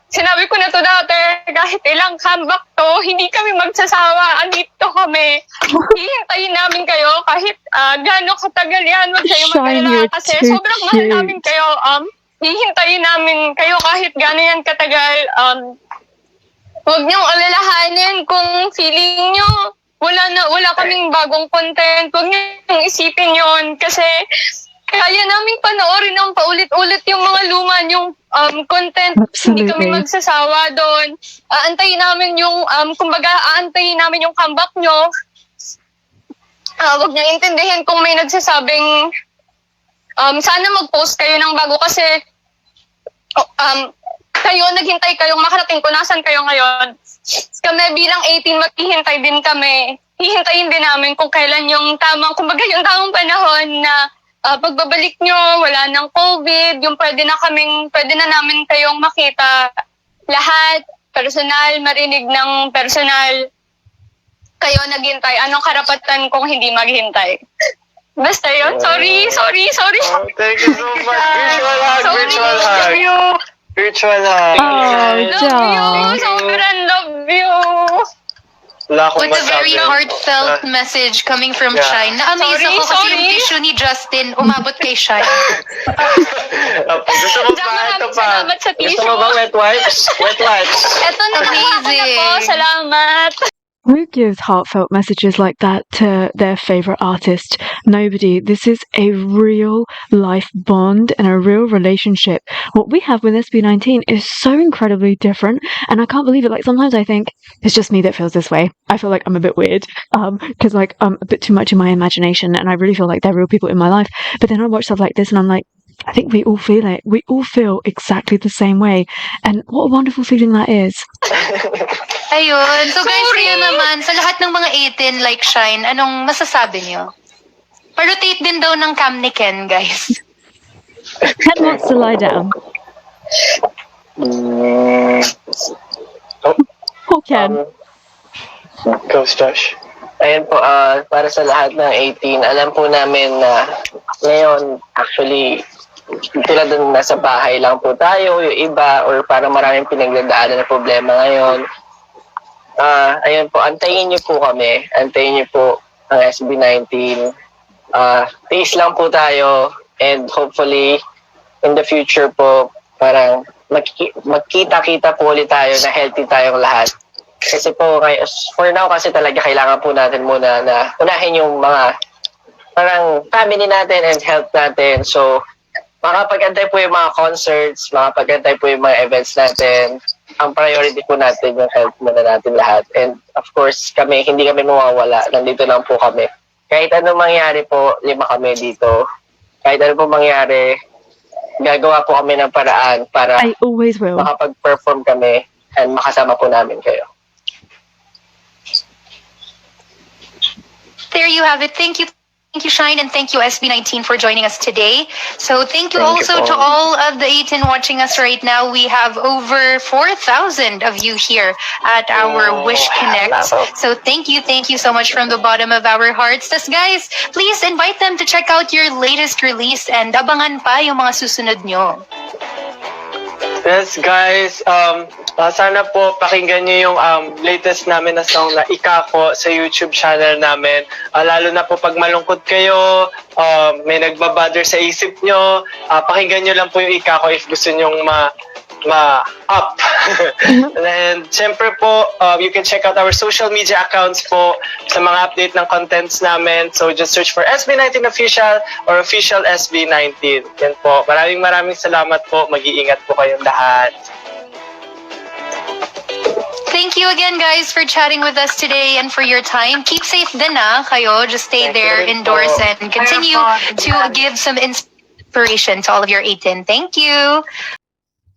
Sinabi ko na to dati, kahit ilang comeback to, hindi kami magsasawa. Andito kami. Hihintayin namin kayo kahit gano'ng katagal yan. Huwag kayong mag-alala kasi sobrang mahal namin kayo. Hihintayin namin kayo kahit gano'n yan katagal. Huwag niyong alalahanin kung feeling niyo wala kaming bagong content. Huwag niyong isipin yon kasi kaya namin panoorin ng paulit-ulit yung mga luma yung content. Absolutely. Hindi kami magsasawa doon. Aantayin namin aantayin namin yung comeback nyo. Huwag niyo intindihin kung may nagsasabing sana mag-post kayo ng bago kasi kayo, naghintay kayong makarating kung nasan kayo ngayon. Kami bilang 18, maghihintay din kami. Hihintayin din namin kung kailan yung tamang panahon na pagbabalik nyo, wala ng COVID, yung pwede na namin kayong makita lahat, personal, marinig ng personal. Kayo naghintay. Anong karapatan kung hindi maghintay? Basta yun. Sorry. Thank you so much. Virtual hug. Love you. Virtual hug. Love you. Sobrang love you. Wala akong With a very masabi. heartfelt message coming from Yeah. Shine. Na-amaze ako kasi Sorry. yung tissue ni Justin umabot kay Shine. Gusto mo pa? Ito Maraming pa. salamat sa Gusto mo ba tissue. wet wipes? Wet wipes. Eto na po. Amazing. Salamat. Who gives heartfelt messages like that to their favourite artist? Nobody. This is a real life bond and a real relationship. What we have with SB19 is so incredibly different, and I can't believe it. Like, sometimes I think it's just me that feels this way. I feel like I'm a bit weird, because like I'm a bit too much in my imagination, and I really feel like they're real people in my life. But then I watch stuff like this, and I'm like, I think we all feel it. We all feel exactly the same way, and what a wonderful feeling that is. Ayun. So guys, kayo naman, sa lahat ng mga 18 like Shine, anong masasabi niyo? Pa-rotate din daw ng cam ni Ken, guys. Ken wants to lie down. Poor Ken. Go, Stash. Ayun po, para sa lahat ng 18, alam po namin na ngayon, actually, tulad ng nasa bahay lang po tayo, yung iba, or parang maraming pinagdadaanan na problema ngayon. Ayun po, antayin niyo po kami. Antayin niyo po ang SB19. Tiis lang po tayo, and hopefully, in the future po, parang magkita-kita po ulit tayo na healthy tayong lahat. Kasi po, for now kasi talaga kailangan po natin muna na unahin yung mga parang family natin and health natin. So, makapag-antay po yung mga concerts, makapag-antay po yung mga events natin. Ang priority po natin yung health muna natin lahat. And of course, hindi kami mawawala. Nandito lang po kami. Kahit anong mangyari po, 5 kami dito. Kahit ano po mangyari, gagawa po kami ng paraan para I always will. makapag-perform kami and makasama po namin kayo. There you have it. Thank you, Shine, and thank you, SB19, for joining us today. So thank you Thank you also po. to all of the 18 watching us right now. We have over 4,000 of you here at our Wish Connect. So thank you so much from the bottom of our hearts. Tas guys, please invite them to check out your latest release and abangan pa yung mga susunod nyo. Yes, guys. Sana po pakinggan niyo yung latest namin na song na Ikako sa YouTube channel namin. Lalo na po pag malungkot kayo, may nagbabother sa isip nyo, pakinggan niyo lang po yung Ikako if gusto nyong ma-up. And syempre po, you can check out our social media accounts po sa mga update ng contents namin. So just search for SB19 Official or Official SB19. Yan po. Maraming salamat po. Mag-iingat po kayong lahat. Thank you again, guys, for chatting with us today and for your time. Keep safe din kayo. Just stay Thank there you rin indoors po. and continue to give some inspiration to all of your 18. Thank you.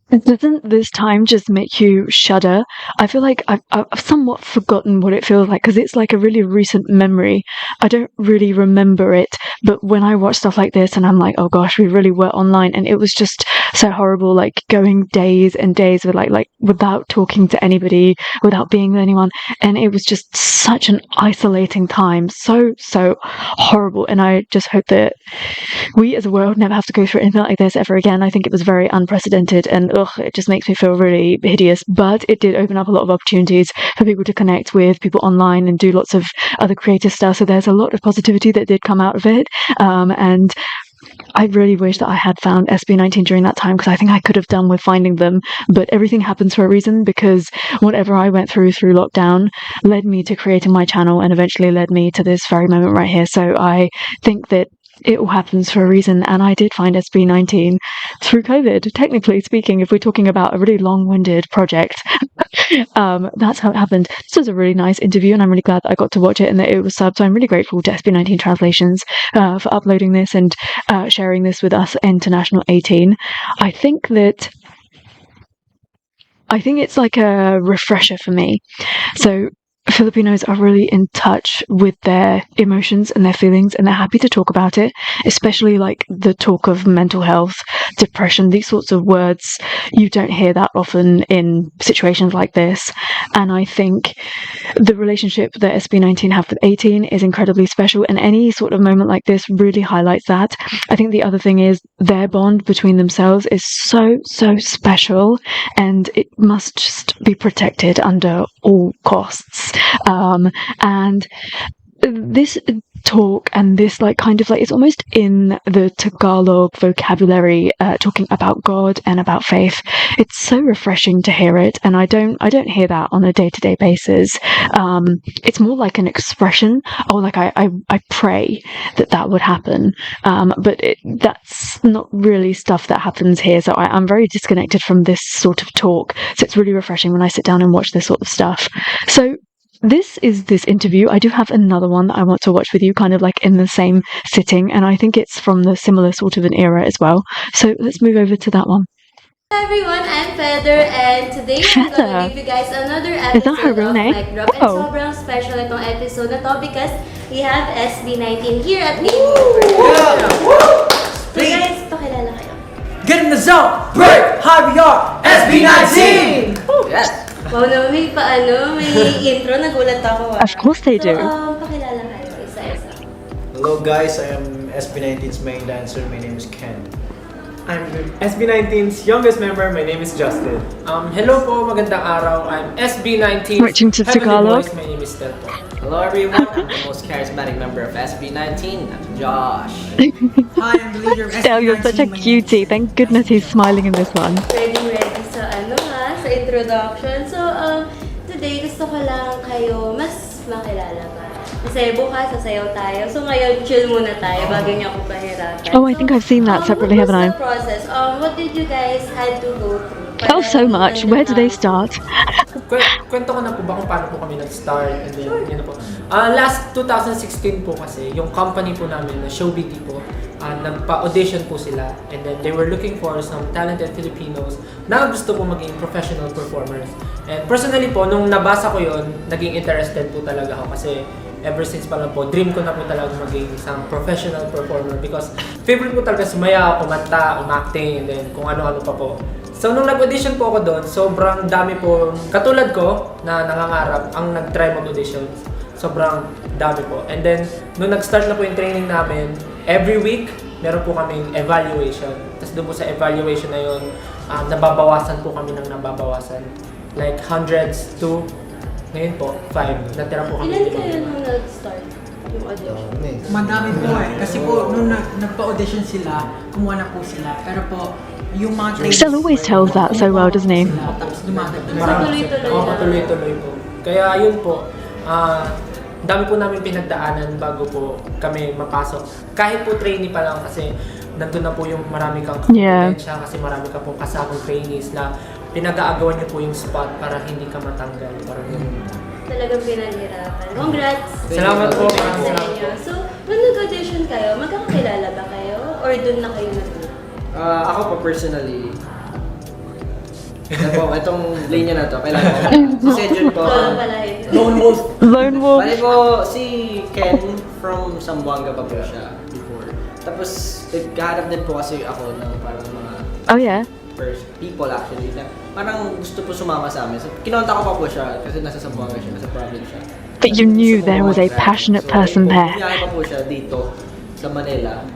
Doesn't this time just make you shudder? I feel like I've somewhat forgotten what it feels like because it's like a really recent memory. I don't really remember it, but when I watch stuff like this and I'm like, oh gosh, we really were online and it was just so horrible, like going days and days with like without talking to anybody, without being with anyone, and it was just such an isolating time, so horrible. And I just hope that we as a world never have to go through anything like this ever again. I think it was very unprecedented and it just makes me feel really hideous, but it did open up a lot of opportunities for people to connect with people online and do lots of other creative stuff. So there's a lot of positivity that did come out of it, and I really wish that I had found SB19 during that time because I think I could have done with finding them, but everything happens for a reason because whatever I went through lockdown led me to creating my channel and eventually led me to this very moment right here. So I think that it all happens for a reason, and I did find SB19 through COVID, technically speaking, if we're talking about a really long-winded project. That's how it happened. This was a really nice interview, and I'm really glad that I got to watch it and that it was subbed, so I'm really grateful to SB19 Translations for uploading this and sharing this with us International 18. I think it's like a refresher for me. So Filipinos are really in touch with their emotions and their feelings, and they're happy to talk about it, especially like the talk of mental health, depression, these sorts of words. You don't hear that often in situations like this. And I think the relationship that SB19 have with 18 is incredibly special, and any sort of moment like this really highlights that. I think the other thing is their bond between themselves is so special, and it must just be protected under all costs. And this talk and this like kind of like it's almost in the Tagalog vocabulary, talking about God and about faith. It's so refreshing to hear it, and I don't hear that on a day-to-day basis. It's more like an expression, or like I pray that would happen, but that's not really stuff that happens here. So I'm very disconnected from this sort of talk. So it's really refreshing when I sit down and watch this sort of stuff. So this is this interview. I do have another one that I want to watch with you, kind of like in the same sitting, and I think it's from the similar sort of an era as well. So let's move over to that one. Hello everyone, I'm Feather, and today I'm gonna give you guys another episode Is that her real of name? Mic Drop. And Oh. sobrang special itong episode na to because we have SB19 here at me. Yeah. So guys, pakilala kayo. Get in the zone, break, high we are, SB19! Yes. Wow naman, may intro, nagulat ako. Of course they do. So, pakilala kayo, isa-isa. Hello guys, I am SB19's main dancer. My name is Ken. I'm SB19's youngest member. My name is Justin. Hello po, magandang araw. I'm SB19's Switching to Heavenly Tagalog. Voice. My name is Telpo. Hello everyone, I'm the most charismatic member of SB19, I'm Josh. Hi, I'm the leader of Dale, you're such a cutie. Thank goodness he's smiling in this one. Ready sa sa introduction. So, today gusto ko lang kayo mas makilala pa. Kasi bukas sasayaw tayo. So ngayon, chill muna tayo bago niyo ako pahirapan. Oh, I think I've seen that separately, haven't I? What was the process? What did you guys had to go through? Oh, so much. Where do they start? Kwento ko na po ba kung paano po kami nag-start and then yun na po. Last 2016 po kasi, yung company po namin na Showbiggy po, nagpa-audition po sila and then they were looking for some talented Filipinos na gusto po maging professional performers. And personally po, nung nabasa ko yun, naging interested po talaga ako kasi ever since pa lang po, dream ko na po talaga maging isang professional performer because favorite ko talaga sumaya, kumanta, umacting, and then kung ano-ano pa po. So, nung nag-audition po ako doon, sobrang dami po, katulad ko, na nangangarap, ang nag-try mag-audition. Sobrang dami po. And then, nung nag-start na po yung training namin, every week, meron po kaming evaluation. Tapos doon po sa evaluation na yun, nababawasan po kami ng nababawasan. Like hundreds to, ngayon po, 5. Natira po kami. Ilan kayo nung nag-start yung audition? Madami po kasi po nung nagpa-audition sila, kumuha na po sila. Pero po, yung mga trainers... Still always tells that so well, doesn't he? Tapos dumadagdag. Patuloy-tuloy po. Kaya yun po, dami po namin pinagdaanan bago po kami mapasok. Kahit po trainee pa lang kasi nandun na po yung marami kang kompetensya kasi marami ka pong kasamang trainees na pinag-aagawan niyo po yung spot para hindi ka matanggal. Parang yun. Talagang pinaghirapan. Congrats! Salamat po. Sa inyo. So, nung nag-audition kayo, magkakakilala ba kayo? Or doon na kayo nag-meet? Ako po personally, itong linya na to, kailangan ko. Si Sejun po. Lone Wolf. Lone Wolf. Bali po, si Ken from Zamboanga pa po siya before. Tapos, nagkahanap din po kasi ako ng parang mga Oh, yeah? first people actually na parang gusto po sumama sa amin. So, kinonta ko pa po siya kasi nasa Zamboanga siya, nasa province siya. But you knew there was a passionate person there. Bumiyaya pa po siya dito sa Manila.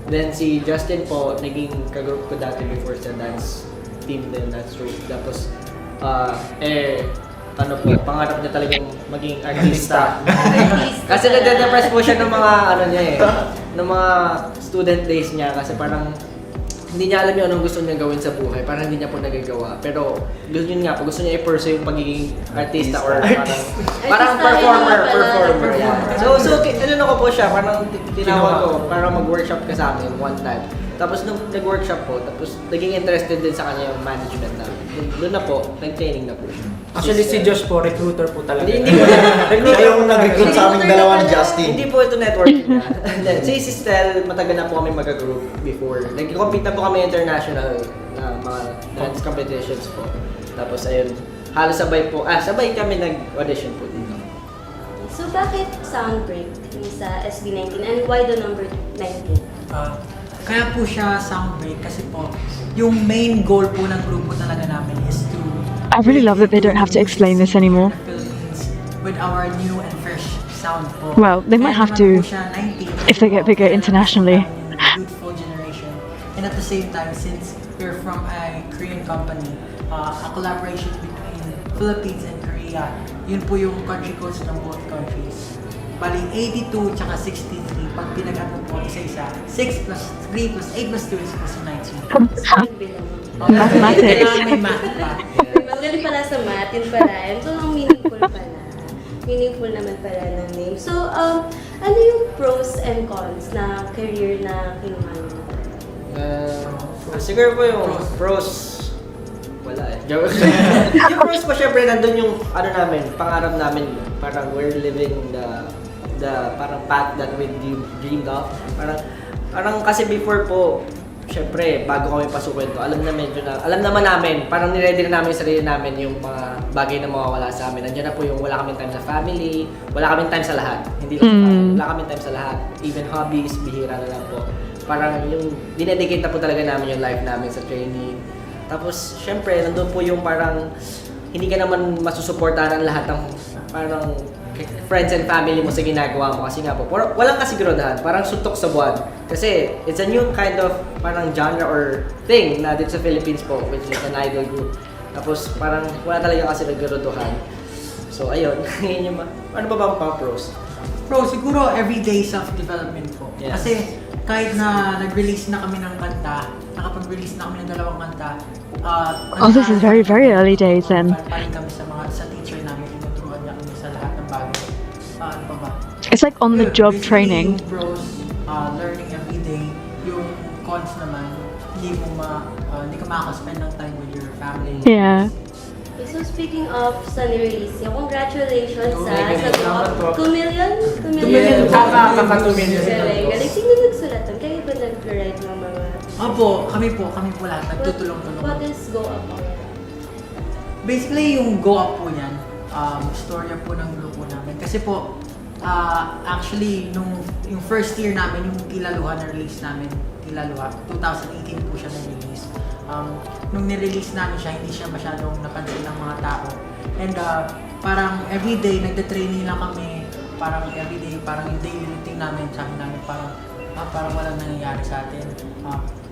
Then si Justin po, naging kagroup ko dati before sa dance team din, dance group. Tapos, pangarap niya talagang maging artista. Kasi nade-depress po siya ng mga, ng mga student days niya kasi parang hindi niya alam yung anong gusto niya gawin sa buhay, parang hindi niya po nagagawa. Pero yun nga po, gusto niya i-pursue yung pagiging artista or parang performer. Yeah. So ano ko po siya, parang tinawag ko, parang mag-workshop ka sa amin one time. Tapos nung nag-workshop po, tapos naging interested din sa kanya yung management namin. Doon na po, nag-training na po siya. Actually, si Josh po, recruiter po talaga. Hindi po. Siya yung nag-recruit sa aming dalawa ni Justin. Hindi po ito networking niya. Then, si Stel, matagal na po kami mag-group before. Nag-compete na po kami international na mga dance competitions po. Tapos ayun, halos sabay kami nag-audition po dito. So bakit Soundbreak sa SB19 and why the number 19? Kaya po siya Soundbreak kasi po, yung main goal po ng grupo talaga namin is to I really love that they don't have to explain this anymore. with our new and fresh sound po. Well, they might have to if they get bigger internationally. Youthful generation. And at the same time, since we're from a Korean company, a collaboration between Philippines and Korea, yun po yung country codes ng both countries. Bali, 82 tsaka 63, pag pinag-ano po isa-isa, 6 plus 3 plus 8 plus 2 is equals to 19. Mathematics. Kailangan may math pa. Magaling pala sa math, yun pala. And so, ang meaningful pala. Meaningful naman pala ng name. So, ano yung pros and cons na career na kinuha niyo? Siguro po yung pros, wala eh. Yung pros po syempre nandun yung pangarap namin, parang we're living the parang path that we dreamed of. Parang kasi before po, syempre bago kami pasukin to, alam naman namin, parang niready na namin yung sarili namin yung mga bagay na mawawala sa amin. Nandiyan na po yung wala kaming time sa family, wala kaming time sa lahat. Hindi lang wala kaming time sa lahat. Even hobbies, bihira na lang po. Parang yung dinedicate na po talaga namin yung life namin sa training. Tapos, syempre, nandun po yung parang hindi ka naman masusuportahan ang lahat ng parang friends and family mo sa ginagawa mo kasi nga po, walang kasiguraduhan, parang suntok sa buwan. Kasi it's a new kind of parang genre or thing na dito sa Philippines po, which is an idol group. Tapos parang wala talaga kasiguraduhan. So ayun, yun yung ano ba bang pros? Bro, siguro everyday self-development po. Yes. Kasi kahit na nag-release na kami ng kanta, nakapag-release na kami ng 2 kanta, Oh, this is very, very early days then. Paling kami sa teacher namin, tinuturuan niya kami sa lahat ng bagay. Ano pa ba? It's like on the job Basically, training. Yung pros, learning everyday. Yung cons naman, hindi ka makaka-spend ng time with your family. Yeah. Okay, so speaking of sa nirelease niya, congratulations sa Salamat po. 2 million? 2 2 million, kaka 2 million. Galing, galing. Sino nagsulat nun? Kayo ba nag-write ng mga... Kami po lahat, nagtutulong-tulong. What is Go Up All Around? Basically, yung Go Up po yan, storya po ng grupo namin. Kasi po, actually, yung first year namin, yung Kilaluha na release namin, Kilaluha, 2018 po siya na-release. Nung nirelease namin siya, hindi siya masyadong napansin ng mga tao. And parang everyday, nagda-training lang kami. Parang everyday, parang yung daily routine namin, sabi namin parang walang nangyayari sa atin.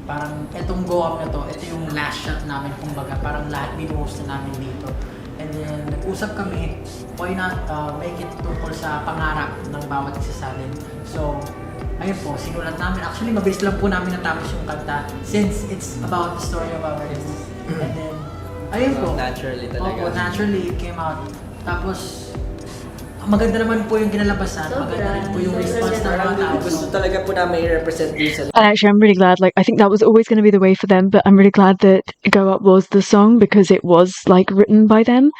Parang etong Go Up na to, ito yung last shot namin, kumbaga, parang lahat binuhos na namin dito. And then, nag-usap kami, why not make it tungkol sa pangarap ng bawat isa sa atin. So, ayun po, sinulat namin. Actually, mabilis lang po namin natapos yung kanta since it's about the story of our business. And then, ayun po. Naturally talaga. Opo, naturally it came out. Tapos, maganda naman po yung kinalabasan. Maganda rin po yung response ng mga tao. Gusto talaga po namin i-represent this. And actually, I'm really glad. Like, I think that was always going to be the way for them, but I'm really glad that "Go Up" was the song because it was like written by them.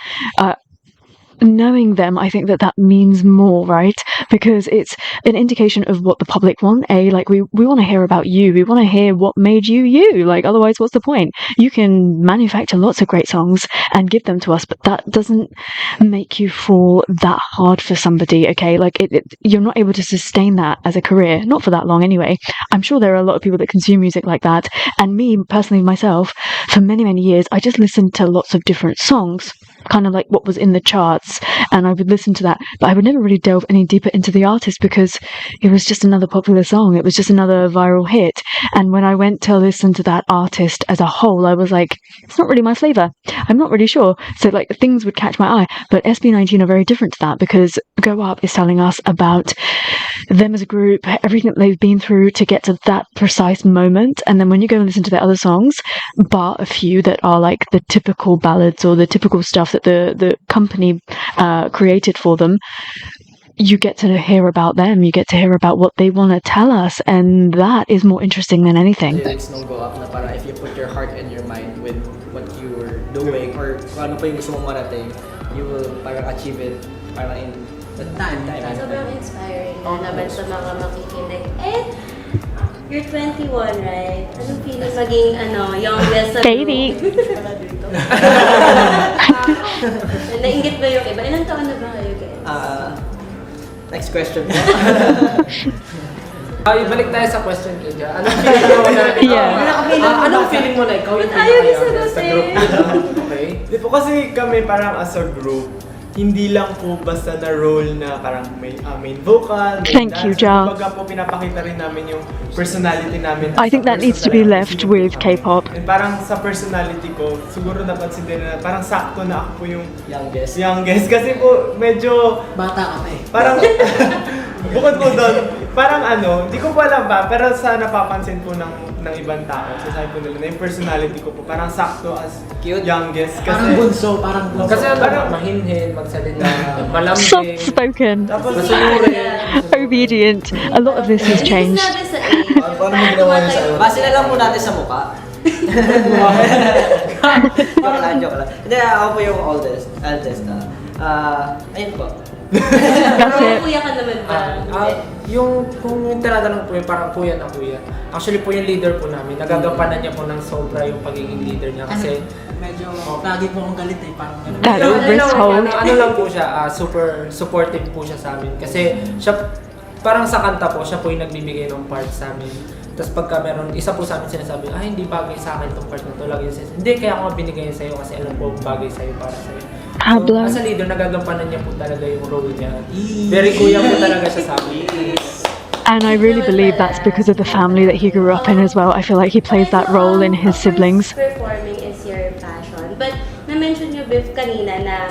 Knowing them, I think that means more, right? Because it's an indication of what the public want. Like we want to hear about you. We want to hear what made you you. Like, otherwise, what's the point? You can manufacture lots of great songs and give them to us, but that doesn't make you fall that hard for somebody. Okay, like you're not able to sustain that as a career, not for that long anyway. I'm sure there are a lot of people that consume music like that, and me personally, myself, for many years, I just listened to lots of different songs, kind of like what was in the charts, and I would listen to that, but I would never really delve any deeper into the artist because it was just another popular song. It was just another viral hit. And when I went to listen to that artist as a whole, I was like, it's not really my flavor. I'm not really sure. So like things would catch my eye, but SB19 are very different to that because Go Up is telling us about them as a group, everything that they've been through to get to that precise moment. And then when you go and listen to their other songs, bar a few that are like the typical ballads or the typical stuff that the company created for them, you get to hear about them. You get to hear about what they want to tell us, and that is more interesting than anything. Lyrics nung Go Up na parang if you put your heart and your mind with what you were doing or kung ano pa yung gusto mong marating, you will parang achieve it parang in time. Sobrang inspiring na naman sa mga makikinig. And you're 21, right? Anong feeling maging youngest sa Baby. group? Nainggit ba yung iba? Ilang taon na ba kayo, guys? Next question po. Balik tayo sa question kay Ja. Anong feeling mo na anong feeling mo na ikaw yung Ayaw niya pinaka-youngest sa group nila? Okay. Di po kasi kami parang as a group, hindi lang po basta na role na parang may main vocal, may Thank you, Ja. Kumbaga po pinapakita rin namin yung personality namin. I think that needs to be left with K-pop. And parang sa personality ko, siguro napansin din na parang sakto na ako po yung youngest. Kasi po medyo bata kami. Parang bukod po doon, parang hindi ko po alam ba, pero sa napapansin po ng ibang tao, sasabi po nila na yung personality ko po, parang sakto as youngest. Kasi, Parang bunso. Kasi parang mahinhin, magsalita, malambing, soft-spoken, masunurin, obedient. A lot of this has changed. Paano mo ginawa niya sa iyo? Base na lang po natin sa mukha. Joke lang. Hindi, ako po yung eldest. Ayun po. That's it. Kuya ka naman ba? kung yung tinatanong po yung parang kuya na kuya, actually po yung leader po namin, nagagampanan niya po ng sobra yung pagiging leader niya kasi medyo lagi po akong galit parang gano'n. Ano lang po siya, super supportive po siya sa amin kasi siya, parang sa kanta po, siya po yung nagbibigay ng part sa amin. Tapos pagka meron, isa po sa amin sinasabi, hindi bagay sa akin itong part na ito, lagi sinasabi, hindi, kaya ako binigay sa'yo kasi alam ko bagay sa'yo para sa'yo. So, as a leader, nagagampanan niya po talaga yung role niya. Very kuya po talaga siya sa amin. And I really believe that's because of the family that he grew up in as well. I feel like he plays that role in his siblings. Performing is your passion. But na-mention niyo, Biff, kanina na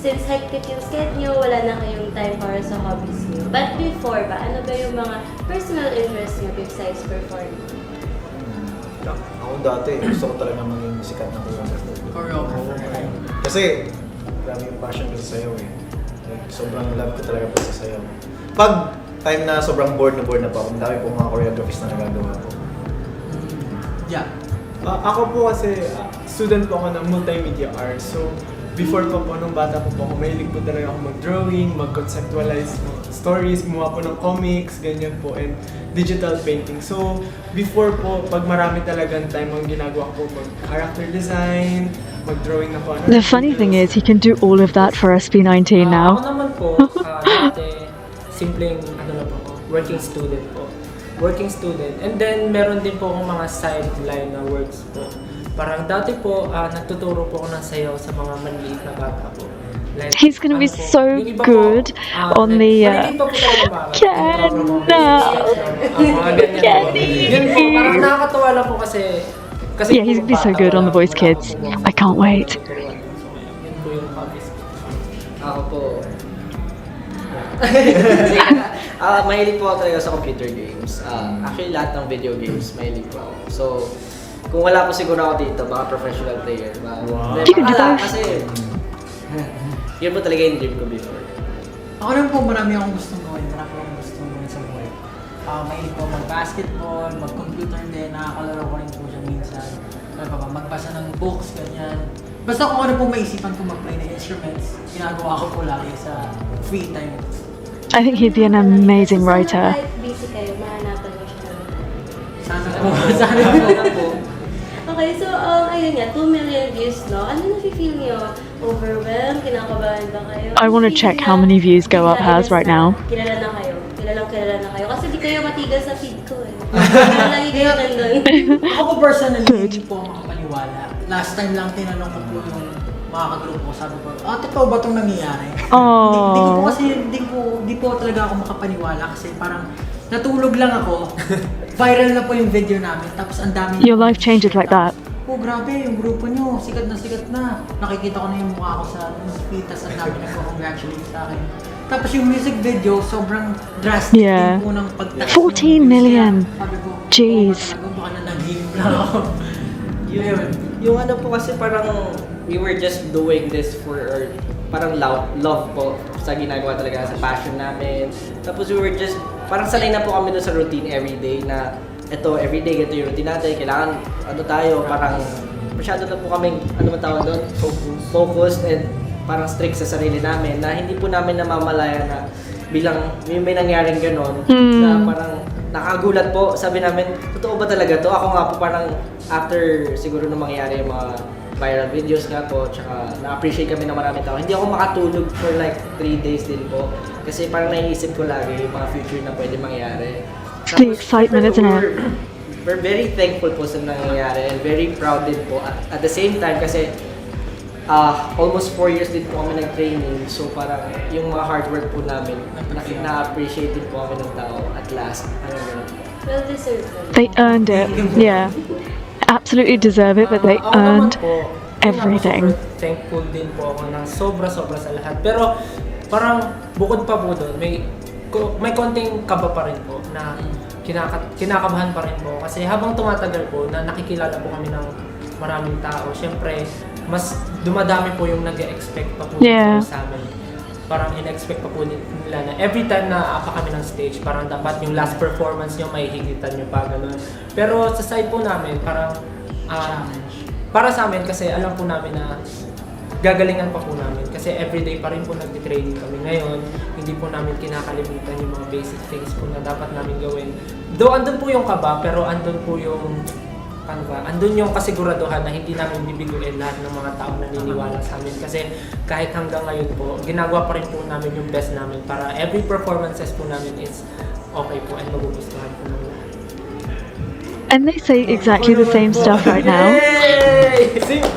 since hectic yung schedule, wala na kayong time para sa hobbies niyo. But before ba, ano ba yung mga personal interests niyo besides performing? Ako dati, gusto ko talaga maging sikat na Choreographer. Kasi, marami yung passion ko sa sayaw eh. Like, sobrang love ko talaga po sa sayaw. Pag time na sobrang bored na po ako, dami po mga choreographies na nagagawa ko. Yeah. Ako po kasi, student po ako ng multimedia arts. So, before pa po, nung bata po ako, mahilig po talaga ako mag-drawing, mag-conceptualize stories, gumawa po ng comics, ganyan po, and digital painting. So, before po, pag marami talagang time ang ginagawa ko, mag-character design, mag-drawing na po. The funny thing is, he can do all of that for SB19 Ako now. naman po, dati, simpleng, working student po. Working student. And then, meron din po akong mga sideline na works po. Parang dati po, nagtuturo po ako ng sayaw sa mga maliit na bata po. Like, He's gonna be so good on the Yun po, parang nakakatawa lang po kasi Yeah, he's gonna be so good on The Voice Kids. I can't wait. Yun po yung hobbies ko. Ako po. Mahilig po ako talaga sa computer games. Actually, lahat ng video games, mahilig po ako. So, kung wala po siguro ako dito, baka professional player. You can do both. Kasi, yun po talaga yung dream ko before. Ako rin po, marami akong gustong gawin. Marami akong gustong gawin sa buhay. Mahilig po mag-basketball, mag-computer din. Nakakalaro ko rin po siya minsan. Ano pa ba, magbasa ng books, ganyan. Basta kung ano po maisipan ko mag-play ng instruments, ginagawa ko po lagi sa free time. I think he'd be an amazing writer. Kahit busy kayo, mahanapan mo siya. Sana po. Sana po. Okay, so ayun nga, 2 million views, no? Ano na-feel niyo? Overwhelmed? Kinakabahan ba kayo? I want to check how many views Go Up has right now. Kilala na kayo. Kilala na kayo. Kasi di kayo matigas sa feed ko eh. Lagi kayo nandun. Ako po personally, hindi po ako makapaniwala. Last time lang tinanong ko po yung mga kagrupo ko, sabi ko, totoo ba itong nangyayari? Oh. Hindi ko po kasi, hindi po talaga ako makapaniwala kasi parang natulog lang ako. Viral na po yung video namin, tapos ang dami. Your life changes like that. Oh, grabe, yung grupo nyo, sikat na. Nakikita ko na yung mukha ko sa feed, tapos ang dami nagko-congratulate sa akin. Tapos yung music video, sobrang drastic Yeah. din po ng pagtaas. 14 million. Sabi ko, Jeez. baka na nag-game lang ako. Yung ano po kasi parang we were just doing this for parang love po sa ginagawa talaga, sa passion namin. Tapos we were just, parang sanay na po kami doon sa routine everyday na eto, everyday ganito yung routine natin. Kailangan, ano tayo, parang masyado na po kaming, ano man tawag doon? Focused and parang strict sa sarili namin na hindi po namin namamalaya na bilang may nangyaring ganon na parang nakagulat po. Sabi namin, totoo ba talaga to? Ako nga po parang after siguro nung mangyari yung mga viral videos nga po, tsaka na-appreciate kami ng maraming tao. Hindi ako makatulog for like 3 days din po. Kasi parang naiisip ko lagi yung mga future na pwede mangyari. The excitement, isn't it? We're very thankful po sa nangyayari and very proud din po. At the same time kasi almost 4 years din po kami nag-training. So parang yung mga hard work po namin, na-appreciate din po kami ng tao at last. Well deserved. They earned it. Yeah. Absolutely deserve it, but they earned everything. Thankful din po ako ng sobra-sobra sa lahat. Pero parang bukod pa po doon, may konting kaba pa rin po na kinakabahan pa rin po. Kasi habang tumatagal po, na nakikilala po kami ng maraming tao, syempre, mas dumadami po yung nag-expect pa po sa amin. Parang in-expect pa po nila na every time na apa kami ng stage, parang dapat yung last performance nyo, may higitan nyo pa, gano'n. Pero sa side po namin, parang para sa amin, kasi alam po namin na gagalingan pa po namin. Kasi everyday pa rin po nag-training kami ngayon. Hindi po namin kinakalimutan yung mga basic things po na dapat namin gawin. Though andun po yung kaba, pero andun po yung andun yung kasiguraduhan na hindi namin bibiguin lahat ng mga tao na naniniwala sa amin. Kasi kahit hanggang ngayon po, ginagawa pa rin po namin yung best namin para every performances po namin is okay po and magugustuhan po ng lahat. And they say exactly the same stuff right now.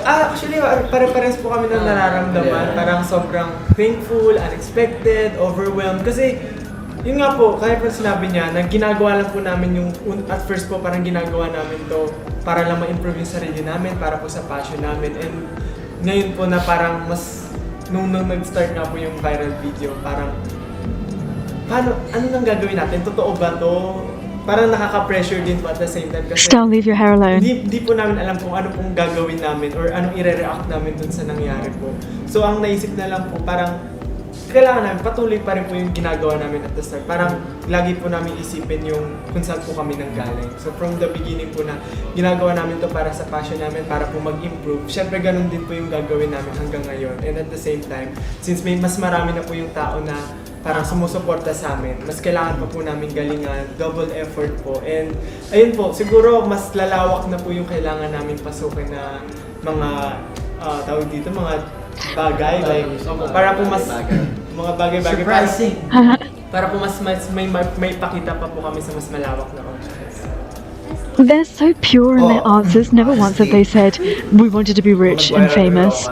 Actually, pare-pares po kami ng nararamdaman. Parang sobrang thankful, unexpected, overwhelmed. Kasi yun nga po, kaya po sinabi niya, na ginagawa lang po namin yung, at first po parang ginagawa namin to para lang ma-improve yung sarili namin, para po sa passion namin. And ngayon po na parang mas nung nag-start nga po yung viral video, parang, ano nang gagawin natin? Totoo ba to? Parang nakaka-pressure din po at the same time kasi Still leave your hair alone. hindi po namin alam kung ano pong gagawin namin or anong i-react namin dun sa nangyari po. So ang naisip na lang po, parang kailangan namin, patuloy pa rin po yung ginagawa namin at the start. Parang lagi po namin isipin yung kung saan po kami nanggaling. So from the beginning po na ginagawa namin to para sa passion namin, para po mag-improve. Syempre ganun din po yung gagawin namin hanggang ngayon. And at the same time, since may mas marami na po yung tao na parang sumusuporta sa amin, mas kailangan pa po namin galingan, double effort po. And ayun po, siguro mas lalawak na po yung kailangan namin pasukin na mga tawag dito, mga bagay, like, para po mas mga bagay-bagay. Surprising. Para po mas may pakita pa po kami sa mas malawak na audience. They're so pure in their answers. Never once have they said, we wanted to be rich and famous.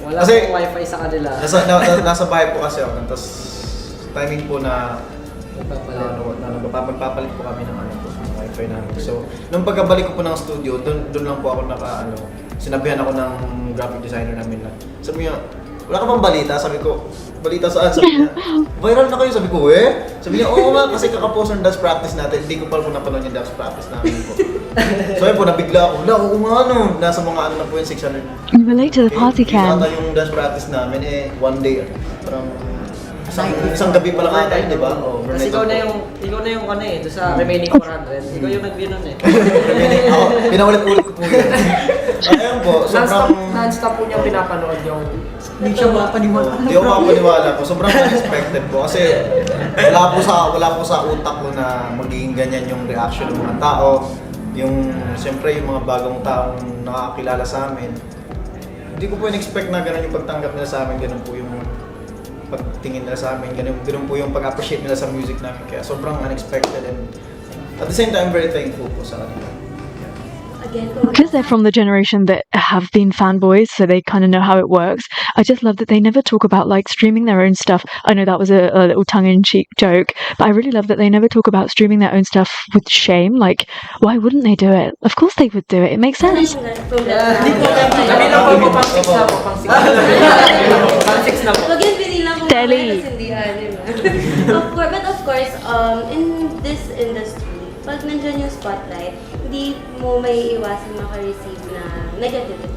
Wala Kasi- pong wifi sa kanila. Nasa bahay po kasi ako, tapos timing po na magpapalit po kami ng wifi namin. So, nung pagkabalik ko po ng studio, doon lang po ako sinabihan ako ng graphic designer namin na, sabi niya, wala ka bang balita? Sabi ko, balita saan? Sabi niya, viral na kayo. Sabi ko, Sabi niya, oo nga, kasi kakapost ng dance practice natin. Hindi ko pala po napanood yung dance practice namin po. So ayun po, nabigla ako. Oo nga, nasa mga na po yung 600. You were late to the party, Cam. Yata yung dance practice namin, one day. Parang isang gabi pala kaya di ba? Kasi ikaw na yung doon sa remaining 400. Ikaw yung nag-view nun eh. Ako, pinaulit-ulit ko po yun. Ayun po, sobrang... Non-stop po niyang pinapanood yung Hindi siya mapaniwala. Hindi ako makapaniwala po. Sobrang unexpected po. Kasi wala po sa utak ko na magiging ganyan yung reaction ng mga tao. Siyempre yung mga bagong taong nakakilala sa amin. Hindi ko po in-expect na ganun yung pagtanggap nila sa amin. Ganun po yung pagtingin nila sa amin. Ganun po yung pag-appreciate nila sa music namin. Kaya sobrang unexpected and at the same time, very thankful po sa kanila. Because they're from the generation that have been fanboys, so they kind of know how it works. I just love that they never talk about like streaming their own stuff. I know that was a little tongue-in-cheek joke, but I really love that they never talk about streaming their own stuff with shame. Like, why wouldn't they do it? Of course they would do it. It makes sense. Deli. But of course, in this industry, pag nandyan yung spotlight, hindi mo may iwasan maka-receive na negativity.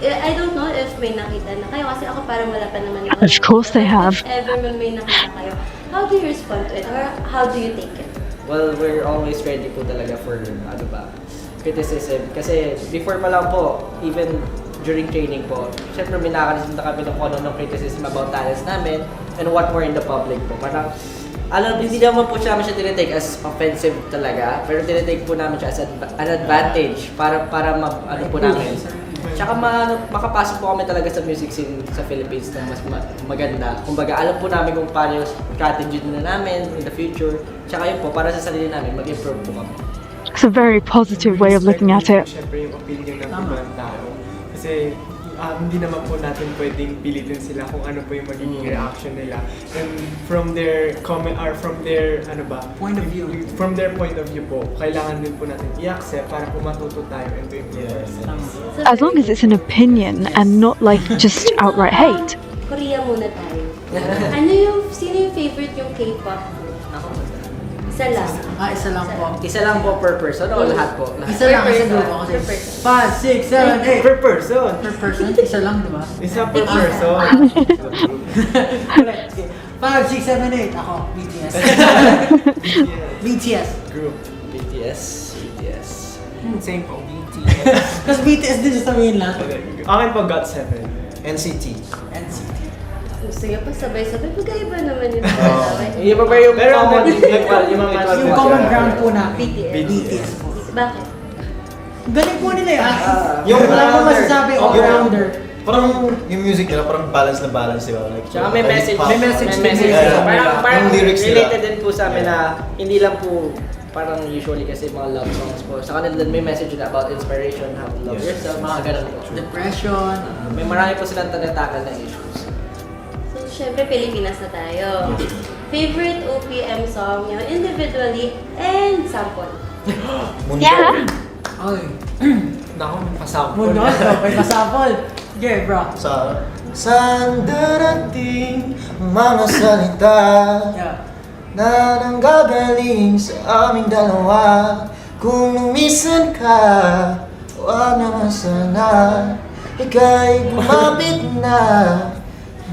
I don't know if may nakita na kayo kasi ako parang wala pa naman ako. Of course they have. If ever man may nakita kayo, how do you respond to it or how do you take it? Well, we're always ready po talaga for criticism. Kasi before pa lang po, even during training po, syempre may nakakalisin na kami ng kung ano ng criticism about talents namin and what more in the public po. Parang, hindi naman po siya tinitake as offensive talaga, pero tinitake po namin siya as an advantage para ano po namin. Tsaka makapasok po kami talaga sa music scene sa Philippines na mas maganda. Kumbaga, alam po namin kung paano yung strategy na namin in the future. Tsaka yun po, para sa sarili namin, mag-improve po kami. It's a very positive way of looking at it. Siyempre yung opinion ng ibang tao. Kasi hindi naman po natin pwedeng pilitin sila kung ano po yung magiging reaction nila. And from their comment or from their point of view. From their point of view po, kailangan din po natin i-accept para po matuto tayo and to improve ourselves. As long as it's an opinion and not like just outright hate. Korea muna tayo. Sino yung favorite yung K-pop? Isa lang. Isa lang po. Isa lang po per person o lahat po? Isa lang sa grupo kasi 5, 6, 7, 8 Per person. per person. Isa lang, di ba? Isa per person. 5, 6, 7, 8. Ako, BTS. BTS. Group. BTS. same po, BTS. Kasi BTS din sasabihin lang. Akin po, GOT7. NCT. NCT. Sige pa, sabay-sabay. Pagkaiba naman yung sabay. Hindi pa ba yung Pero common Yung common ground po na BTS. Bakit? Galing po nila yan. Yung Wala po masasabi all-rounder. Parang yung music nila, parang balance na balance, di ba? Like, Tsaka may message. Yeah. Parang Yung lyrics nila. related din po sa amin na hindi lang po parang usually kasi mga love songs po. Sa kanila din may message na about inspiration, how to love yourself, mga ganun po. Depression. May marami po silang tinatakal na issues. So, syempre, Pilipinas na tayo. Favorite OPM song nyo, individually and sample? Mundo. Yeah. Okay. Naku, may pasample. Mundo, may pasapol. Okay, bro. Saan darating mga salita Yeah. na nanggagaling sa aming dalawa? Kung lumisan ka, wag naman sana ika'y bumapit na,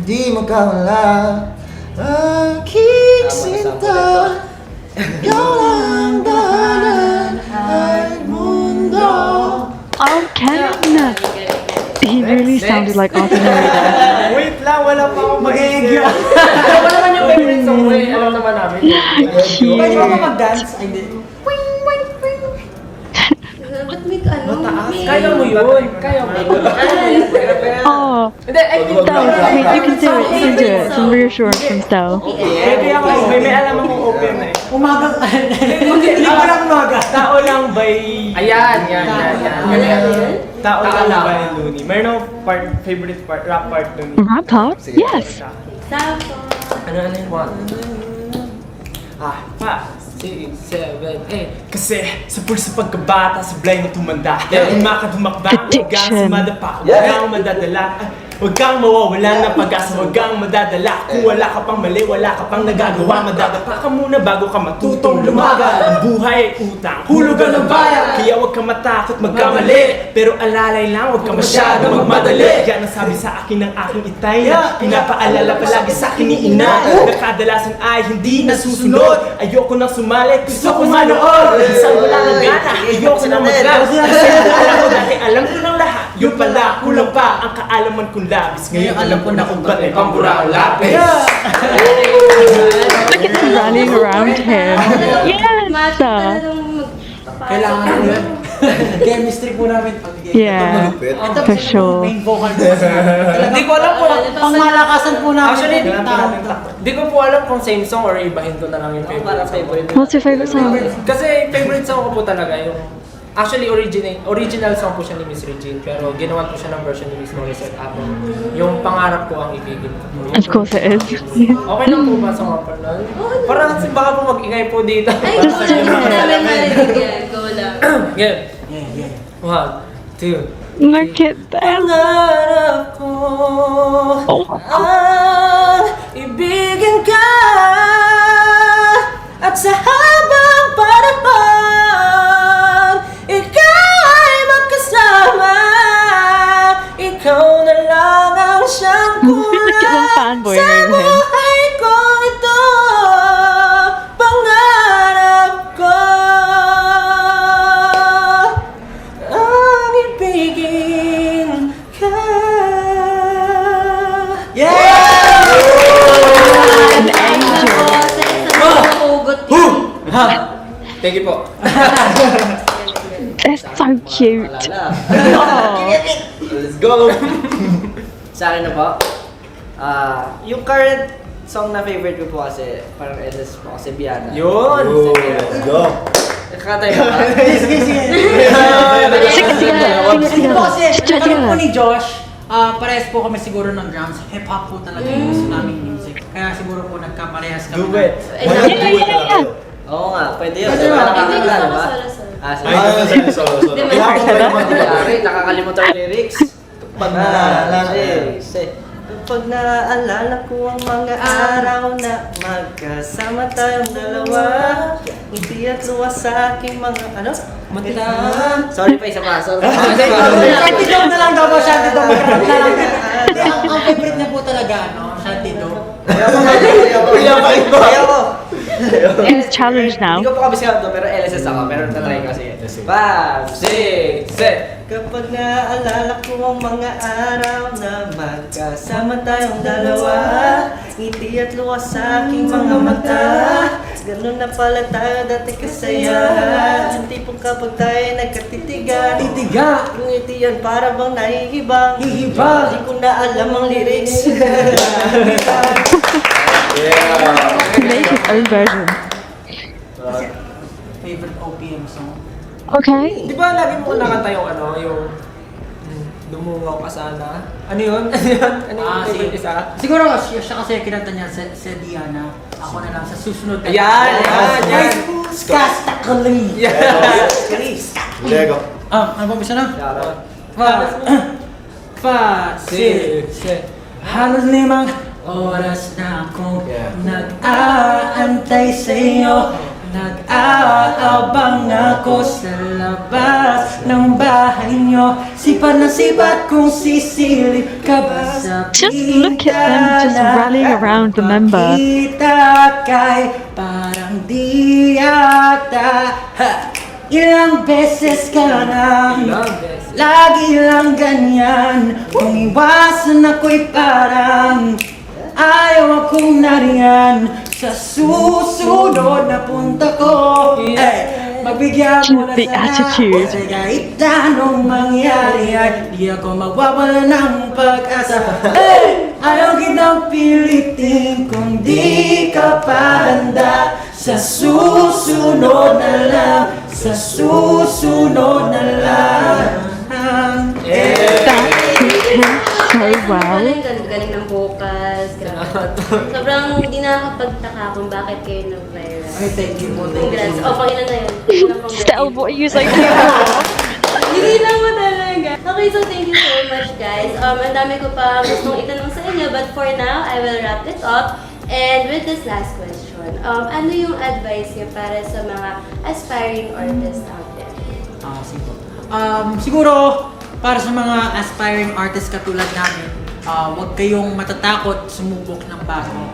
di magkawala. Aking sinta, ikaw lang dahanan ay mundo. Oh, Ken! He really sounded like Arthur Murray there. Wait lang, wala pa akong Mag-egyo. Ano naman yung favorite song mo eh? Alam naman namin. Pwede ba mag-dance? Ay, hindi. Ba't may ano? may- Kaya mo yun. Kaya mo yun. Oh, Hindi, I think Stell, wait, you can do it. You can do it. Some reassurance from Stell. Pwede ako, may alam akong open eh. Umaga ka. Hindi ko lang umaga. Tao lang by... Ayan. Tao Tao lang lang. by Looney. Meron akong favorite part, rap part Looney. Rap part? Yes. Ano yung one? Ah, pa. 6, 7, 8. Kasi sa pulsa pagkabata, sa blind mo tumanda. Dahil makadhumakbang, huwag kang Addiction. sumadapa, huwag kang madadala. Huwag kang mawawala ng pag-asa, huwag kang madadala. Kung wala ka pang mali, wala ka pang nagagawa, madadapa ka muna bago ka matutong lumaban. Ang buhay ay utang, hulugan ng bayan. Kaya huwag kang matakot magkamali, pero alalay lang, huwag kang masyado magmadali. Yan ang sabi sa akin ng aking itay na pinapaalala palagi sa akin ni ina, na kadalasan ay hindi nasusunod. Ayoko nang sumali, gusto ko manood. Minsan wala nang gana, ayoko nang mag-rap. Kasi alam ko dati, alam ko ng lahat. Yung pala, kulang pa ang kaalaman kong labis. Ngayon alam ko na kung ba't may pambura ang lapis. Look at them rallying around him. Yes! Kailangan ko yun. Chemistry po namin. Yeah, Ito for po sure. main vocal po kasi. Hindi ko alam kung... Pangmalakasan po namin. Actually, tao. Hindi ko po alam kung same song or ibahin ko na lang yung favorite. What's your favorite song? Kasi favorite song ko po talaga yung... Actually, original song po siya ni Miss Regine, pero ginawan po siya ng version ni Miss Morissette album. Yung Pangarap Ko Ang Ibigin Ko. Of course it is. Okay lang po ba sa mga panahon? Parang baka po mag-ingay po dito. Ay, gusto ko namin marinig yan. Go lang. Yeah. 1, 2. Look at them. Pangarap ko ang ibigin ka, at sa habang panahon ikaw ay magkasama. Ikaw na lang ang siyang Look at them fanboying sa over him. buhay ko ito. Pangarap ko ang ibigin ka. An angel. Thank you po. They're so cute. Oh. Let's go! Sa akin na po. Yung current song na favorite ko po kasi, parang LS po kasi Biana. Yun! Let's go! Nakakatay ka ba? Sige. Sige. Po kasi, Sige. nagkaroon po ni Josh, parehas po kami siguro ng drums. Hip-hop po talaga yung gusto naming music. Kaya siguro po nagkaparehas kami. Do it! Yeah. Oo nga, pwede yun. Pwede Diba? ba? Nakakala, diba? Solo. Sorry, nakakalimutan yung lyrics. Pag naalala Kapag naaalala ko ang mga araw na magkasama tayong dalawa, ngiti at luwas sa aking mga mata. Sorry pa, isa pa. Shanty Dog na lang daw po, Shanty Dog. Ang favorite niya po talaga, Shanty Dog. He's challenged now. Hindi ko pa kabisado pero LSS ako. Pero tatry ko. Sige. 5, 6, 7. Kapag naaalala ko ang mga araw na magkasama tayong dalawa, ngiti at luwas sa aking mga mata. Ganun na pala tayo dati kasaya. Ang tipong kapag tayo nagkatitigan, yung ngiti yan para bang nahihibang. Hindi ko na alam ang lyrics. He made his own version. Favorite OPM song? Okay. Di ba lagi mo nakanta yung yung Dumungaw Ka Sana? Ano yun? Ano yung favorite isa? Siguro, siya kasi kinanta niya sa Diana. Ako na lang sa susunod. Ayan! Skastakali! Lego. Ano ba bisa na? Shoutout. 5, 6, 7. Halos 5 oras na akong nag-aantay sa'yo. Nag-aabang ako sa labas ng bahay nyo. Sipat na sipat kung sisilip ka ba sa Just look at them just rallying around the member. Kita kay parang di yata. Ilang beses ka nang lagi lang ganyan. Kung iwasan ako'y parang ayaw akong nariyan. Sa susunod na punta ko, magbigyan mo na The sana. attitude. Kasi kahit anong mangyari ay di ako magwawala ng pag-asa. Ayaw kitang pilitin kung di ka pa handa. Sa susunod na lang, sa susunod na lang. So well. Galing ng vocals. Sobrang hindi nakakapagtaka kung bakit kayo nag-viral. Ay, thank you po. Congrats. Pakilan na yun. Stel, what are you saying? Hindi lang mo talaga. Okay, so thank you so much, guys. Ang dami ko pa gustong itanong sa inyo, but for now, I will wrap it up. And with this last question, ano yung advice niyo para sa mga aspiring artists out there? Siguro, para sa mga aspiring artists katulad namin, huwag kayong matatakot sumubok ng bago.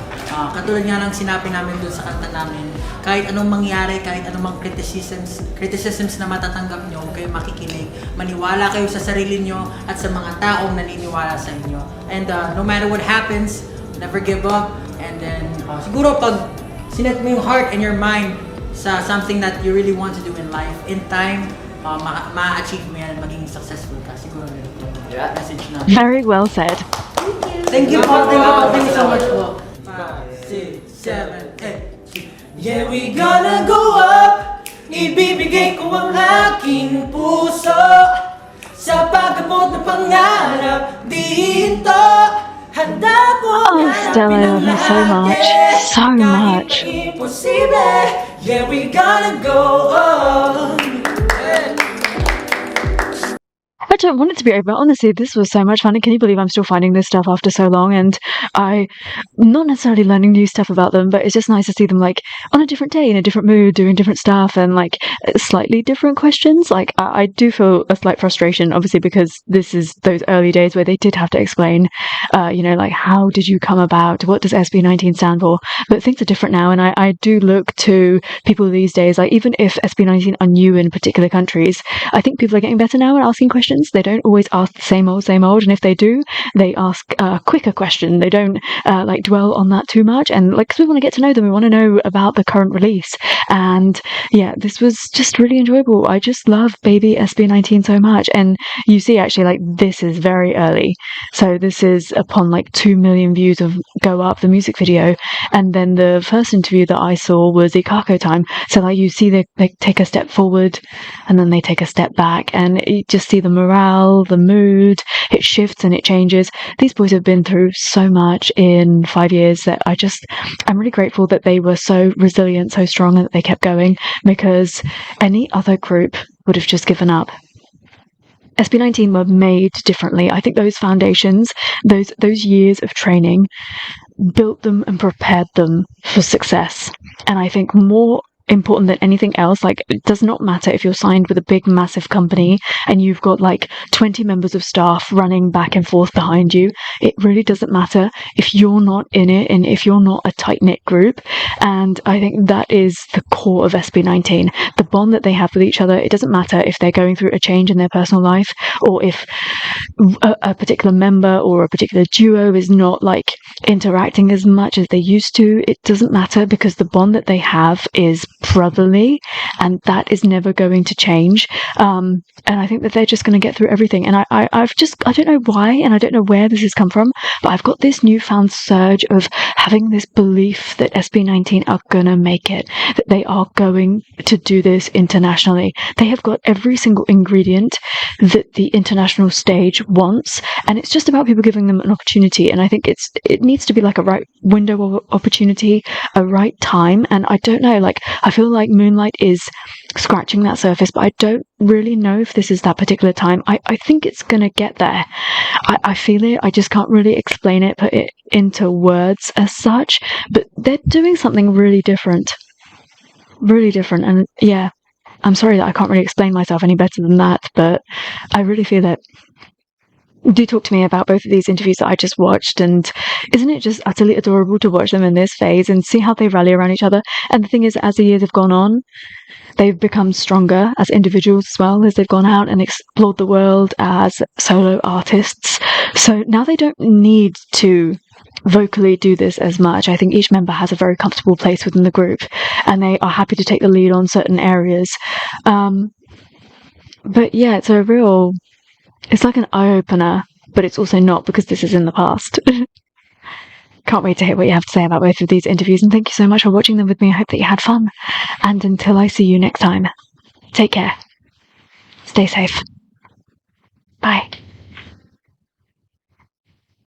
Katulad nga ng sinabi namin dun sa kanta namin, kahit anong mangyari, kahit anong criticisms na matatanggap nyo, huwag kayong makikinig. Maniwala kayo sa sarili nyo at sa mga taong naniniwala sa inyo. And no matter what happens, never give up. And then, siguro pag sinet mo yung heart and your mind sa something that you really want to do in life, in time, ma-achieve mo yan at maging successful ka. Siguro yun yung message na. Very well said. Thank you po. Thank you so much po. 5, 6, 7, 8. Yeah, we gonna go up. Ibibigay ko ang aking puso sa pag-abot ng pangarap dito. Handa ko Oh, Stella, I love you so much. So much. imposible. Yeah, we gonna go up. I don't want it to be over. Honestly, this was so much fun. And can you believe I'm still finding this stuff after so long? And I'm not necessarily learning new stuff about them, but it's just nice to see them like on a different day, in a different mood, doing different stuff and like slightly different questions. Like I do feel a slight frustration, obviously, because this is those early days where they did have to explain, like how did you come about? What does SB19 stand for? But things are different now. And I do look to people these days, like even if SB19 are new in particular countries, I think people are getting better now at asking questions. They don't always ask the same old, and if they do, they ask a quicker question. They don't dwell on that too much, and because we want to get to know them, we want to know about the current release. And yeah, this was just really enjoyable. I just love Baby SB19 so much, and you see actually like this is very early, so this is upon like 2 million views of Go Up, the music video, and then the first interview that I saw was Ikako time. So like you see they take a step forward, and then they take a step back, and you just see the morale, the mood, it shifts and it changes. These boys have been through so much in 5 years that I'm really grateful that they were so resilient, so strong, and that they kept going, because any other group would have just given up. SB19 were made differently. I think those foundations, those years of training built them and prepared them for success. And I think more important than anything else, like it does not matter if you're signed with a big massive company and you've got like 20 members of staff running back and forth behind you. It really doesn't matter if you're not in it and if you're not a tight-knit group. And I think that is the core of SB19, the bond that they have with each other. It doesn't matter if they're going through a change in their personal life, or if a particular member or a particular duo is not like interacting as much as they used to. It doesn't matter, because the bond that they have is brotherly, and that is never going to change. And I think that they're just going to get through everything. And I don't know why, and I don't know where this has come from, but I've got this newfound surge of having this belief that SB19 are going to make it, that they are going to do this internationally. They have got every single ingredient that the international stage wants, and it's just about people giving them an opportunity. And I think it needs to be like a right window of opportunity, a right time. And I don't know, like I feel like Moonlight is scratching that surface, but I don't really know if this is that particular time. I think it's gonna get there. I feel it. I just can't really explain it, put it into words as such. But they're doing something really different. Really different. And yeah, I'm sorry that I can't really explain myself any better than that, but I really feel it. Do talk to me about both of these interviews that I just watched, and isn't it just utterly adorable to watch them in this phase and see how they rally around each other? And the thing is, as the years have gone on, they've become stronger as individuals as well, as they've gone out and explored the world as solo artists. So now they don't need to vocally do this as much. I think each member has a very comfortable place within the group, and they are happy to take the lead on certain areas. But yeah, it's like an eye-opener, but it's also not, because this is in the past. Can't wait to hear what you have to say about both of these interviews, and thank you so much for watching them with me. I hope that you had fun. And until I see you next time, take care. Stay safe. Bye.